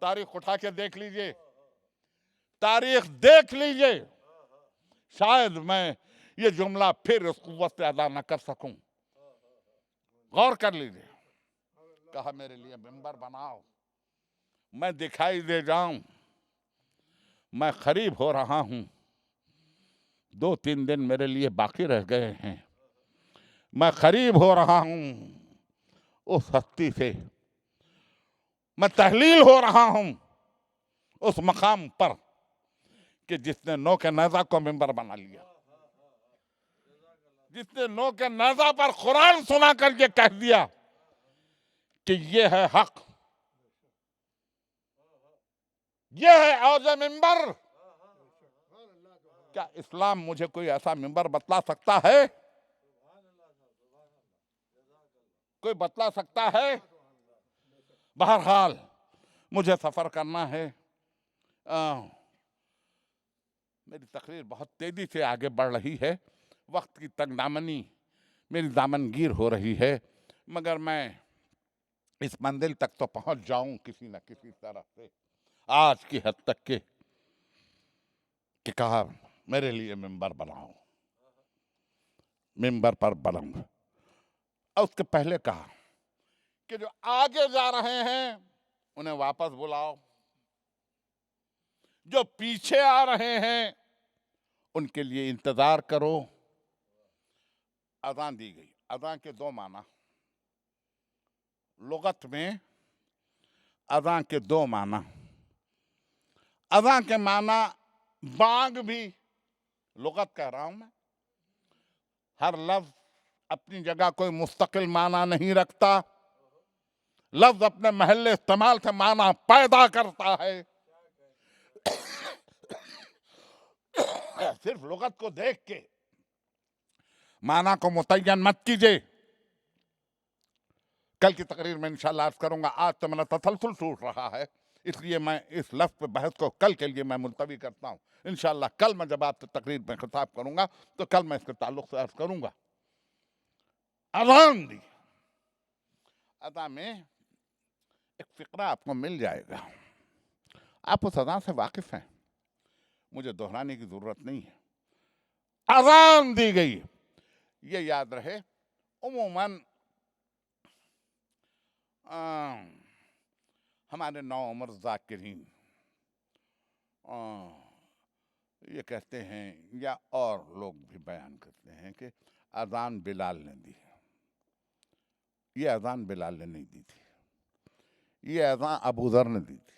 تاریخ اٹھا کے دیکھ لیجئے, تاریخ دیکھ لیجئے. شاید میں یہ جملہ پھر اس قوت سے ادا نہ کر سکوں. غور کر لیجئے. کہا میرے لیے منبر بناؤ, میں دکھائی دے جاؤں. میں قریب ہو رہا ہوں. 2-3 دن میرے لیے باقی رہ گئے ہیں. میں قریب ہو رہا ہوں اس ہستی سے. میں تحلیل ہو رہا ہوں اس مقام پر کہ جس نے نو کے نیزہ کو منبر بنا لیا, جس نے نو کے نیزہ پر قرآن سنا کر یہ کہہ دیا کہ یہ ہے حق, یہ ہے اوج منبر. کیا اسلام مجھے کوئی ایسا منبر بتلا سکتا ہے؟ کوئی بتلا سکتا ہے؟ بہرحال مجھے سفر کرنا ہے. میری تقریر بہت تیزی سے آگے بڑھ رہی ہے. وقت کی تنگ دامنی میری دامن گیر ہو رہی ہے, مگر میں اس منزل تک تو پہنچ جاؤں کسی نہ کسی طرح سے. آج کی حد تک کہ کہا میرے لیے منبر بناؤ, منبر پر بناؤں. اور اس کے پہلے کہا کہ جو آگے جا رہے ہیں انہیں واپس بلاؤ, جو پیچھے آ رہے ہیں ان کے لیے انتظار کرو. اذان دی گئی. اذان کے 2 معنی لغت میں. اذان کے 2 معنی. اذان کے معنی بانگ بھی لغت کہہ رہا ہوں میں. ہر لفظ اپنی جگہ کوئی مستقل معنی نہیں رکھتا. لفظ اپنے محل استعمال سے معنی پیدا کرتا ہے. صرف لغت کو دیکھ کے معنی کو متعین مت کیجئے. کل کی تقریر میں انشاءاللہ عرض کروں گا. آج تو میرا تسلسل ٹوٹ رہا ہے, اس لیے میں اس لفظ پہ بحث کو کل کے لیے میں ملتوی کرتا ہوں. انشاءاللہ کل میں جب آپ سے تقریر میں خطاب کروں گا تو کل میں اس کے تعلق سے عرض کروں گا. اذان دی. اذان میں ایک فقرہ آپ کو مل جائے گا. آپ اس اذان سے واقف ہیں, مجھے دہرانے کی ضرورت نہیں ہے. اذان دی گئی. یہ یاد رہے عموماً ہمارے نوعمر ذاکرین یہ کہتے ہیں یا اور لوگ بھی بیان کرتے ہیں کہ اذان بلال نے دی. یہ اذان بلال نے نہیں دی تھی, یہ اذان ابو ذر نے دی تھی.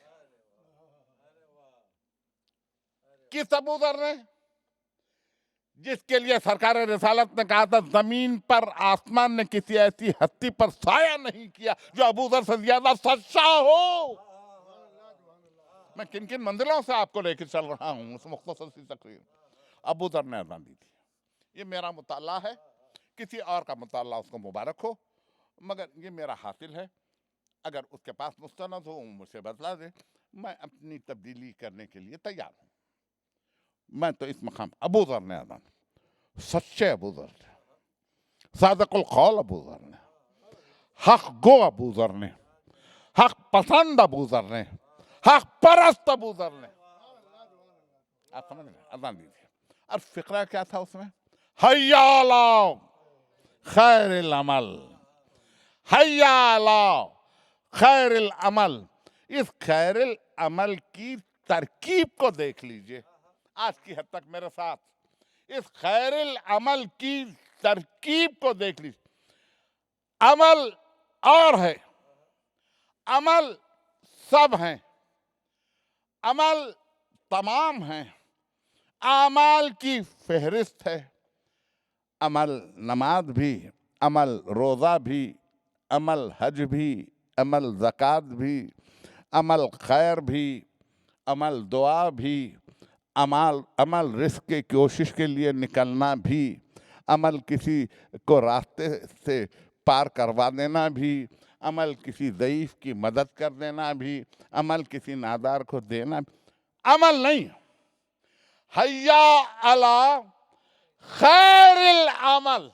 کس ابو ذر نے؟ جس کے لیے سرکار رسالت نے کہا تھا زمین پر آسمان نے کسی ایسی ہستی پر سایہ نہیں کیا جو ابو ذر سے زیادہ سچا ہو. میں کن کن منزلوں سے آپ کو لے کے چل رہا ہوں اس مختصر سی تقریر. ابو ذر نے اذان دی تھی. یہ میرا مطالعہ ہے, کسی اور کا مطالعہ اس کو مبارک ہو, مگر یہ میرا حاصل ہے. اگر اس کے پاس مستند ہو مجھے بتلا دے, میں اپنی تبدیلی کرنے کے لیے تیار ہوں. میں تو اس مقام ابو ذر نے اذان, سچے ابو ذر نے, صادق القول ابو ذر نے, حق گو ابو ذر نے, حق پسند ابو ذر نے, حق پرست ابو ذر نے. آپ سمجھ گئے؟ اذان دی تھی. اور فقرہ کیا تھا اس میں؟ حی علی خیر العمل, حی علی خیر العمل. اس خیر العمل کی ترکیب کو دیکھ لیجئے. آج کی حد تک میرے ساتھ اس خیر العمل کی ترکیب کو دیکھ لیجئے. عمل اور ہے, عمل سب ہیں، عمل تمام ہیں، اعمال کی فہرست ہے، عمل نماز بھی، عمل روزہ بھی، عمل حج بھی، عمل زکوٰۃ بھی، عمل خیر بھی، عمل دعا بھی، عمل رزق کی کوشش کے لیے نکلنا بھی، عمل کسی کو راستے سے پار کروا دینا بھی، عمل کسی ضعیف کی مدد کر دینا بھی، عمل کسی نادار کو دینا بھی، عمل نہیں، حیا علی خیر العمل،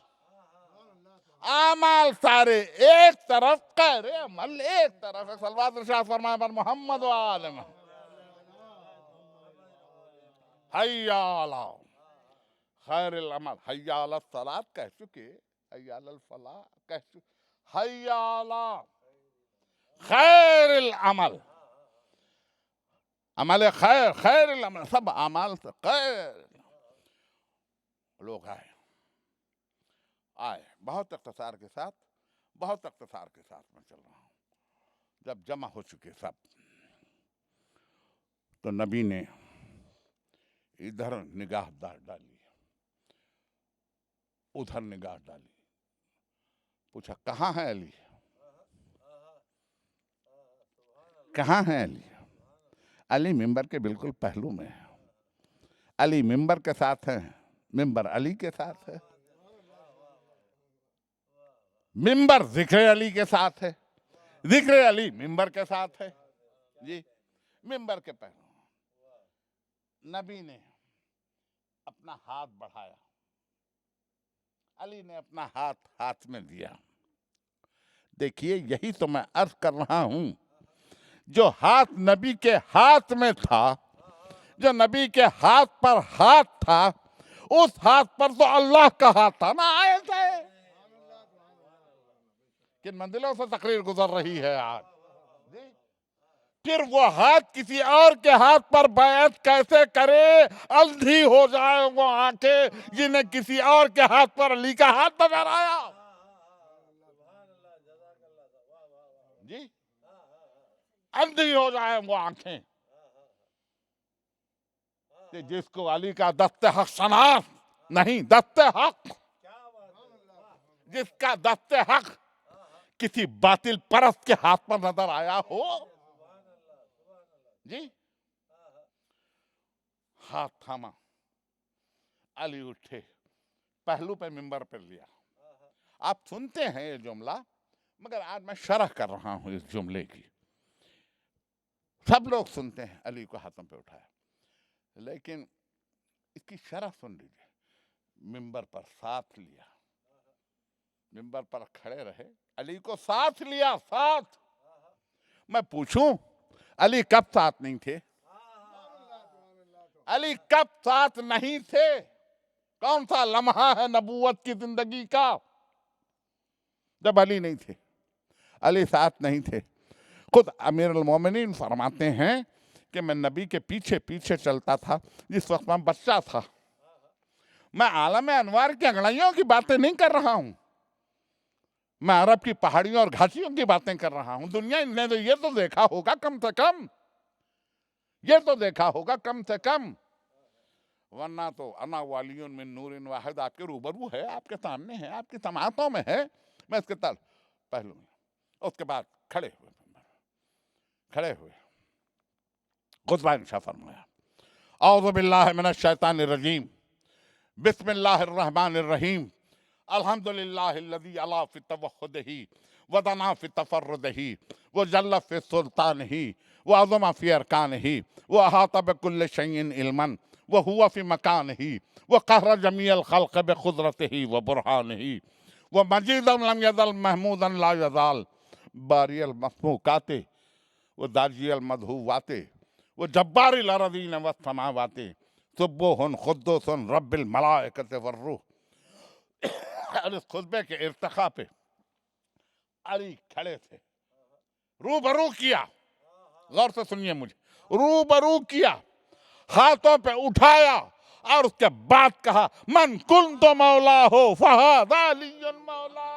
اعمال سارے ایک طرف، خیر عمل ایک طرف ہے۔ صلوات ارشاد فرمائے پر محمد و آل محمد۔ حیا علی خیر العمل، حیا علی الصلاۃ کہہ چکے، حیا علی الفلاح کہہ چکے، حیا علی خیر العمل، عمل خیر، خیر العمل، سب اعمال سے خیر۔ لوگ آئے بہت اختصار کے ساتھ میں چل رہا ہوں۔ جب جمع ہو چکے سب تو نبی نے ادھر نگاہ ڈالی، ادھر نگاہ ڈالی، پوچھا کہاں ہے علی؟ کہاں ہے علی؟ علی ممبر کے بالکل پہلو میں ہے، علی ممبر کے ساتھ ہے، ممبر علی کے ساتھ ہے، ممبر ذکر علی کے ساتھ ہے، ذکر علی ممبر کے ساتھ ہے، جی ممبر کے پہلو۔ نبی نے اپنا ہاتھ بڑھایا، علی نے اپنا ہاتھ میں دیا۔ دیکھیے یہی تو میں عرض کر رہا ہوں، جو ہاتھ نبی کے ہاتھ میں تھا، جو نبی کے ہاتھ پر ہاتھ تھا، اس ہاتھ پر تو اللہ کا ہاتھ تھا نا۔ آئے تھے کن منزلوں سے تقریر گزر رہی ہے آج، پھر وہ ہاتھ کسی اور کے ہاتھ پر بیعت کیسے کرے؟ اندھی ہو جائے وہ آنکھیں جنہیں کسی اور کے ہاتھ پر علی کا ہاتھ نظر آیا۔ جی اندھی ہو جائے وہ آنکھیں کہ جس کو علی کا دست حق شناس نہیں، دست حق، جس کا دست حق کسی باطل پرست کے ہاتھ پر نظر آیا ہو۔ جی ہاتھ تھاما، علی اٹھے، پہلو پہ ممبر پر لیا۔ آپ سنتے ہیں یہ جملہ، مگر آج میں شرح کر رہا ہوں اس جملے کی۔ سب لوگ سنتے ہیں علی کو ہاتھوں پہ اٹھایا، لیکن اس کی شرح سن لیجیے۔ ممبر پر ساتھ لیا، ممبر پر کھڑے رہے، علی کو ساتھ لیا، ساتھ۔ میں پوچھوں علی کب ساتھ نہیں تھے؟ علی کب ساتھ نہیں تھے؟ کون سا لمحہ ہے نبوت کی زندگی کا جب علی نہیں تھے؟ علی ساتھ نہیں تھے۔ خود امیر المومنین فرماتے ہیں کہ میں نبی کے پیچھے پیچھے چلتا تھا جس وقت میں بچہ تھا۔ میں عالم انوار کی انگڑائیوں کی باتیں نہیں کر رہا ہوں، میں عرب کی پہاڑیوں اور گھاٹیوں کی باتیں کر رہا ہوں۔ دنیا نے تو یہ تو دیکھا ہوگا کم سے کم، یہ تو دیکھا ہوگا کم سے کم، ورنہ تو انا والی من نور واحد آپ کے روبرو ہے، آپ کے سامنے ہے، آپ کی سماعتوں میں ہے۔ میں اس کے پہلو میں، اس کے بعد کھڑے ہوئے خطبہ انشاء فرمایا۔ اعوذ باللہ من الشیطان الرجیم، بسم اللہ الرحمن الرحیم، الحمدللہ الذی علا فی توحدہ ودنا فی تفردہ وجل فی سلطانہ وعظم فی ارکانہ واحاط بکل شیء علما وہو فی مکانہ وقہر جمیع الخلق بقدرتہ وبرہانہ ومجیدا لم یزل محمودا لا یزال باری المسموکات وداجی المدہوات وجبار الارضین والسماوات سبوح قدوس رب الملائکۃ والروح۔ اس خطبے کے ارتقاء پہ علی کھڑے تھے، روبرو کیا، غور سے سنیے مجھے، روبرو کیا، ہاتھوں پہ اٹھایا اور اس کے بعد کہا من کنت مولا ہو فہذا علی مولا۔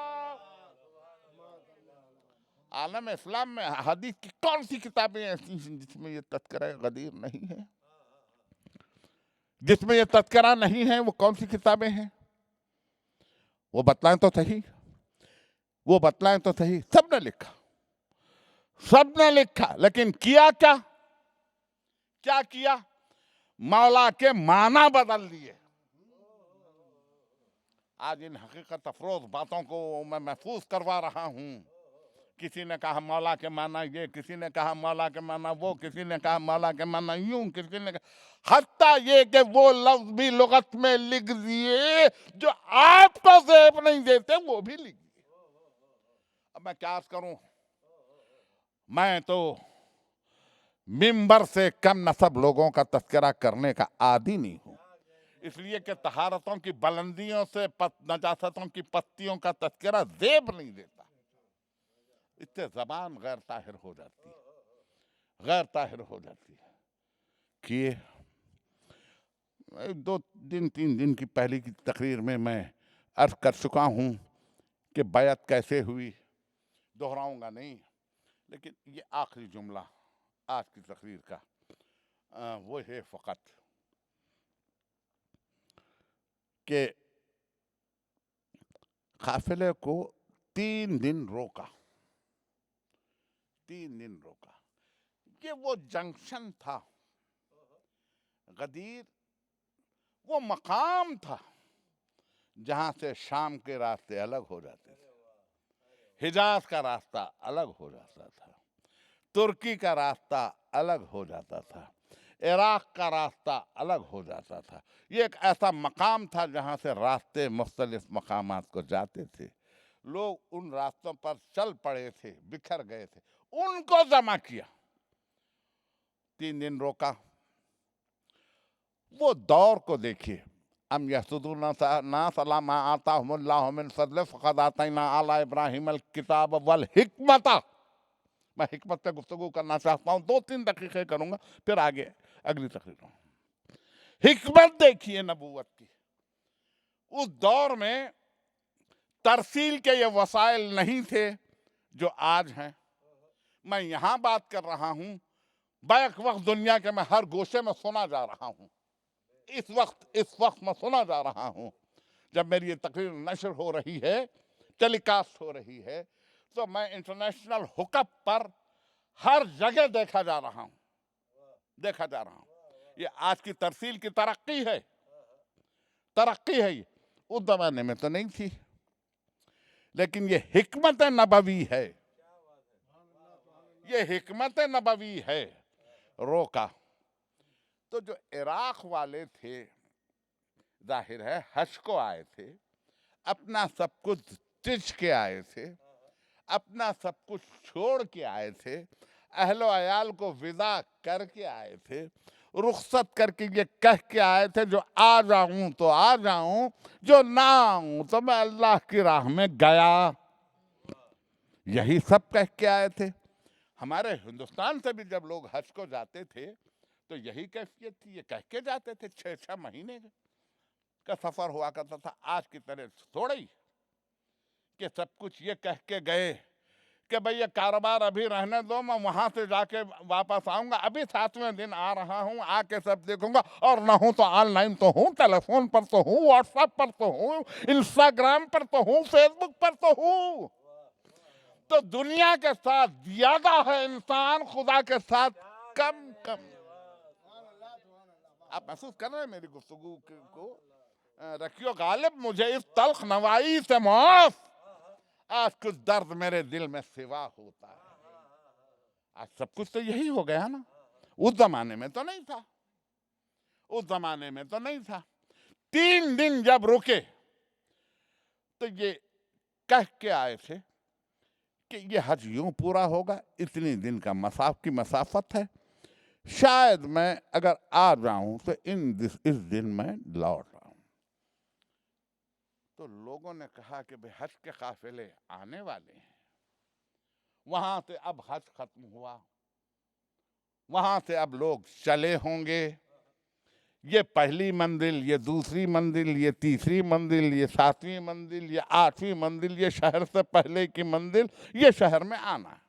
عالم اسلام میں حدیث کی کون سی کتابیں ایسی ہیں جس میں یہ تذکرہ غدیر نہیں ہے؟ جس میں یہ تذکرہ نہیں ہے وہ کون سی کتابیں ہیں؟ وہ بتلائیں تو صحیح، وہ بتلائیں تو صحیح۔ سب نے لکھا، سب نے لکھا، لیکن کیا کیا؟ کیا کیا؟ مولا کے معنی بدل دیے۔ آج ان حقیقت افروز باتوں کو میں محفوظ کروا رہا ہوں۔ کسی نے کہا مولا کے معنی یہ، کسی نے کہا مولا کے معنی وہ، کسی نے کہا مولا کے معنی یوں، کسی نے کہا، حتیٰ یہ کہ وہ لفظ بھی لغت میں لکھ دیے جو آپ کو زیب نہیں دیتے، وہ بھی لکھ دیے۔ اب میں کیا عرض کروں؟ میں تو ممبر سے کم نسب لوگوں کا تذکرہ کرنے کا عادی نہیں ہوں، اس لیے کہ طہارتوں کی بلندیوں سے نجاستوں کی پستیوں کا تذکرہ زیب نہیں دیتا، اس سے زبان غیر طاہر ہو جاتی ہے، غیر طاہر ہو جاتی ہے۔ کیے 2-3 دن کی پہلی کی تقریر میں عرض کر چکا ہوں کہ بیعت کیسے ہوئی، دہراؤں گا نہیں، لیکن یہ آخری جملہ آج کی تقریر کا وہ ہے فقط کہ قافلے کو 3 دن روکا، 3 دن روکا۔ یہ وہ جنکشن تھا، غدیر وہ مقام تھا جہاں سے شام کے راستے الگ ہو جاتے تھے، حجاز کا راستہ الگ ہو جاتا تھا، ترکی کا راستہ الگ ہو جاتا تھا، عراق کا راستہ الگ ہو جاتا تھا۔ یہ ایک ایسا مقام تھا جہاں سے راستے مختلف مقامات کو جاتے تھے، لوگ ان راستوں پر چل پڑے تھے، بکھر گئے تھے، ان کو جمع کیا، 3 دن روکا۔ وہ دور کو دیکھیے، ام یحسدون الناس علی ما آتاہم اللہ من فضلہ فقد آتینا آل ابراہیم الکتاب والحکمت۔ میں حکمت پہ گفتگو کرنا چاہتا ہوں، 2-3 دقیقے کروں گا، پھر آگے اگلی تقریر ہوں۔ حکمت دیکھیے نبوت کی۔ اس دور میں ترسیل کے یہ وسائل نہیں تھے جو آج ہیں۔ میں یہاں بات کر رہا ہوں، بیک وقت دنیا کے میں ہر گوشے میں سنا جا رہا ہوں، اس وقت میں سنا جا رہا ہوں۔ جب میری یہ تقریر نشر ہو رہی ہے، ٹیلی کاسٹ ہو رہی ہے، تو میں انٹرنیشنل ہوک اپ پر ہر جگہ دیکھا جا رہا ہوں۔ یہ آج کی ترسیل کی ترقی ہے، ترقی ہے۔ یہ اس زمانے میں تو نہیں تھی، لیکن یہ حکمت نبوی ہے، یہ حکمت نبوی ہے۔ روکا تو جو عراق والے تھے، ظاہر ہے حج کو آئے تھے، اپنا سب کچھ تج کے آئے تھے، اپنا سب کچھ چھوڑ کے آئے تھے، اہل و عیال کو ودا کر کے آئے تھے، رخصت کر کے یہ کہہ کے آئے تھے جو آ جاؤں تو آ جاؤں، جو نہ آؤں تو میں اللہ کی راہ میں گیا۔ یہی سب کہہ کے آئے تھے۔ ہمارے ہندوستان سے بھی جب لوگ حج کو جاتے تھے تو یہی کیفیت تھی، یہ کہہ کے جاتے تھے۔ 6 مہینے کا سفر ہوا کرتا تھا، آج کی طرح تھوڑا ہی کہ سب کچھ یہ کہہ کے گئے کہ بھئی یہ کاروبار ابھی رہنے دو، میں وہاں سے جا کے واپس آؤں گا، ابھی 7ویں دن آ رہا ہوں، آ کے سب دیکھوں گا، اور نہ ہوں تو آن لائن تو ہوں، ٹیلی فون پر تو ہوں، واٹس ایپ پر تو ہوں، انسٹاگرام پر تو ہوں، فیس بک پر تو ہوں۔ تو دنیا کے ساتھ زیادہ ہے انسان، خدا کے ساتھ کم۔ آپ محسوس کر رہے ہیں میری گفتگو کو؟ رکھیو غالب مجھے اس تلخ نوائی سے معاف، آج کچھ درد میرے دل میں سوا ہوتا ہے۔ آج سب کچھ تو یہی ہو گیا نا، اس زمانے میں تو نہیں تھا، اس زمانے میں تو نہیں تھا۔ 3 دن جب رکے تو یہ کہہ کے آئے تھے کہ یہ حج یوں پورا ہوگا، اتنی دن کا کی مسافت ہے، شاید میں اگر آ جاؤں تو اس دن میں لوٹ آؤں۔ تو لوگوں نے کہا کہ بھئی حج کے قافلے آنے والے ہیں، وہاں سے اب حج ختم ہوا، وہاں سے اب لوگ چلے ہوں گے، یہ پہلی منزل، یہ دوسری منزل، یہ تیسری منزل، یہ 7ویں منزل، یہ 8ویں منزل، یہ شہر سے پہلے کی منزل، یہ شہر میں آنا ہے۔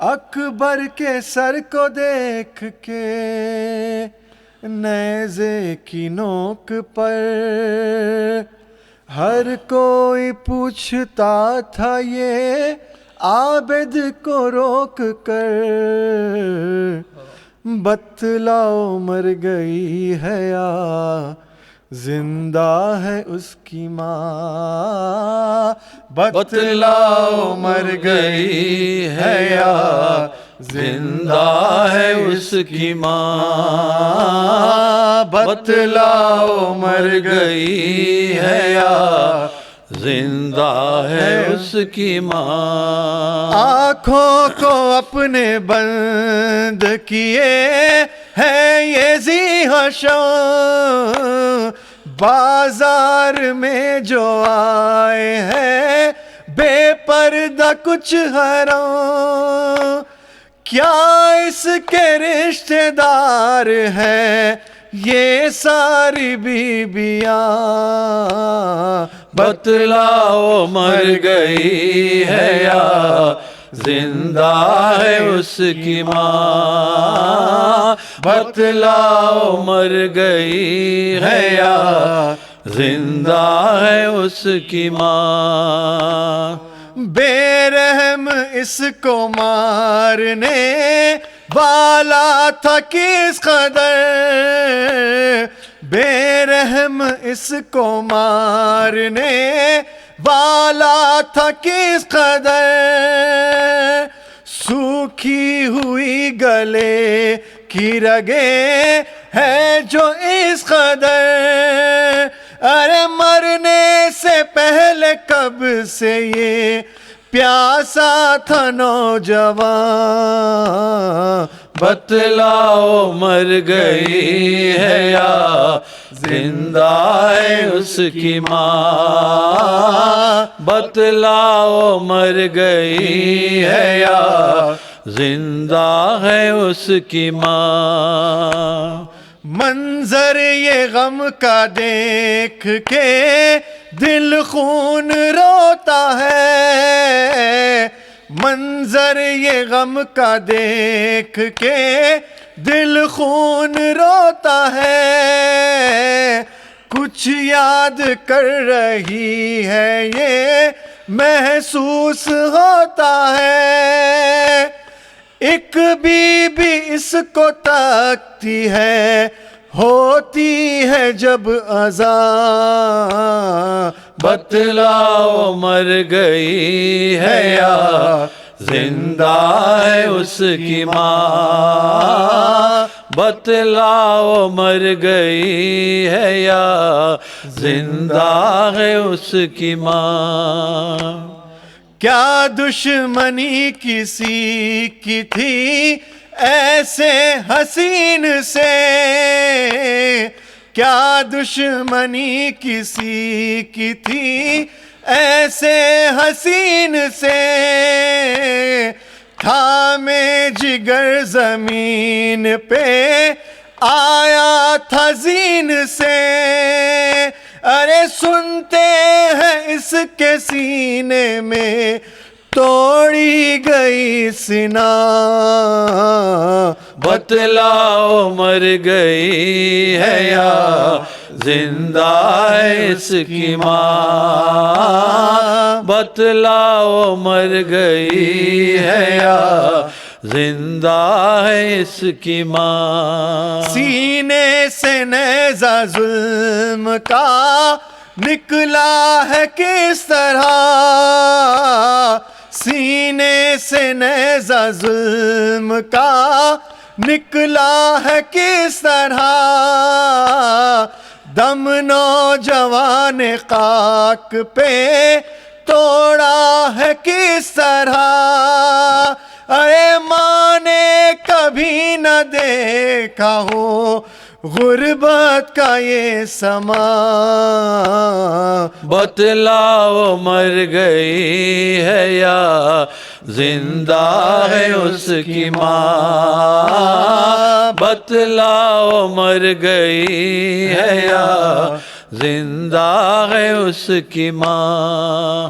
اکبر کے سر کو دیکھ کے نیزے کی نوک پر ہر کوئی پوچھتا تھا یہ عابد کو روک کر، بتلاؤ مر گئی ہے یا زندہ ہے اس کی ماں، بتلاؤ مر گئی ہے یا زندہ ہے اس کی ماں، بتلاؤ مر گئی ہے یا زندہ ہے اس کی ماں۔ آنکھوں کو اپنے بند کیے ہے یہ ذی حشر، بازار میں جو آئے ہیں بے پردہ کچھ حرام، کیا اس کے رشتہ دار ہیں یہ ساری بیبیاں، بتلاؤ مر گئی ہے یا زندہ ہے اس کی ماں، بتلاؤ مر گئی ہے یا زندہ ہے اس کی ماں۔ بے رحم اس کو مارنے والا تھا کس قدر، بے رحم اس کو مارنے والا تھا کس قدر، سوکھی ہوئی گلے کی رگیں ہے جو اس قدر، ارے مرنے سے پہلے کب سے یہ پیاسا تھا نوجوان، بتلاؤ مر گئی ہے یا زندہ ہے اس کی ماں، بتلاؤ مر گئی ہے یا زندہ ہے اس کی ماں۔ منظر یہ غم کا دیکھ کے دل خون روتا ہے، منظر یہ غم کا دیکھ کے دل خون روتا ہے، کچھ یاد کر رہی ہے یہ محسوس ہوتا ہے، ایک بی بی اس کو تاکتی ہے ہوتی ہے جب اذان، بتلاؤ مر گئی ہے یا زندہ ہے اس کی ماں، بتلاؤ مر گئی ہے یا زندہ ہے اس کی ماں۔ کیا دشمنی کسی کی تھی ایسے حسین سے، کیا دشمنی کسی کی تھی ایسے حسین سے، تھامے جگر زمین پہ آیا تھا زین سے، ارے سنتے ہیں اس کے سینے میں توڑی گئی سنا، بتلاؤ مر گئی ہے یا زندہ ہے اس کی ماں، بتلاؤ مر گئی ہے یا زندہ ہے اس کی ماں۔ سینے سے نیزہ ظلم کا نکلا ہے کس طرح، سینے سے نیزہ ظلم کا نکلا ہے کس طرح، دم نوجوان خاک پہ توڑا ہے کس طرح، ارے ماں نے کبھی نہ دیکھا ہو غربت کا یہ سما، بتلاؤ مر گئی ہے یا زندہ ہے اس کی ماں، بتلاؤ مر گئی ہے یا زندہ ہے اس کی ماں۔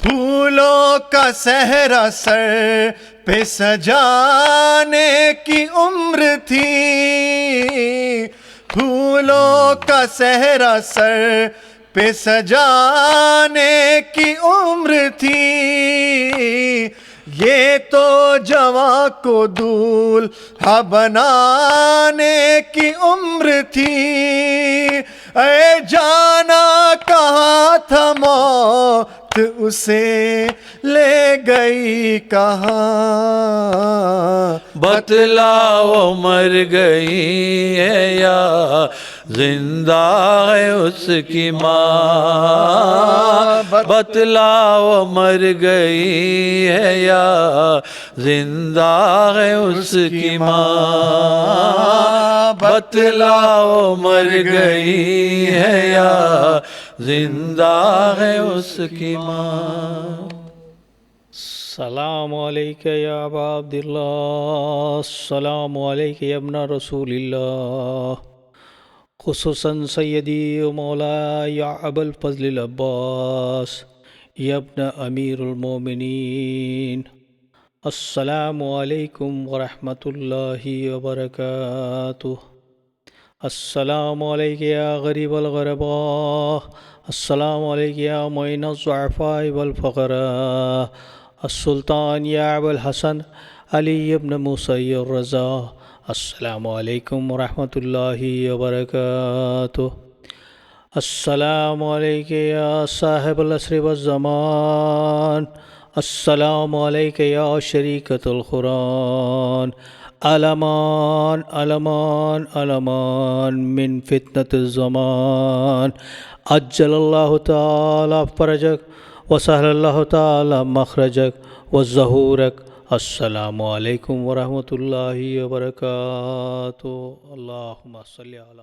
پھولوں کا صحرا سر
پہ سجانے کی عمر تھی، پھولوں کا صحرا سر پہ سجانے کی عمر تھی، یہ تو جواں کو دولہا بنانے کی عمر تھی، اے جانا کہاں تھا موت اسے لے گئی کہاں،
بتلاؤ مر گئی ہے یا زندہ ہے اس کی ماں، بتلاؤ مر گئی ہے یا زندہ ہے اس کی ماں، بتلاؤ مر گئی ہے یا زندہ ہے اس کی ماں۔
السلام علیکہ یا ابا عبداللہ، السلام علیکہ یا ابن رسول اللہ، خصوصاً سیدی و مولا یا ابا الفضل العباس یا ابن امیر المومنین، السلام علیکم ورحمۃ اللہ وبرکاتہ۔ السلام علیکہ یا غریب الغرباء، السلام علیکہ یا معین الضعفاء والفقراء، السلطان یا ابو الحسن علی ابن موسی الرضا، السلام علیکم ورحمۃ اللہ وبرکاتہ۔ السلام علیکہ یا صاحب العصر والزمان، السلام علیکہ یا شریکۃ القرآن، الامان الامان الامان من فتنة الزمان، عجل اللہ تعالی فرجک وسهل اللہ تعالی مخرجک وظہورک۔ السلام علیکم ورحمۃ اللہ وبرکاتہ۔ اللہم صلی علی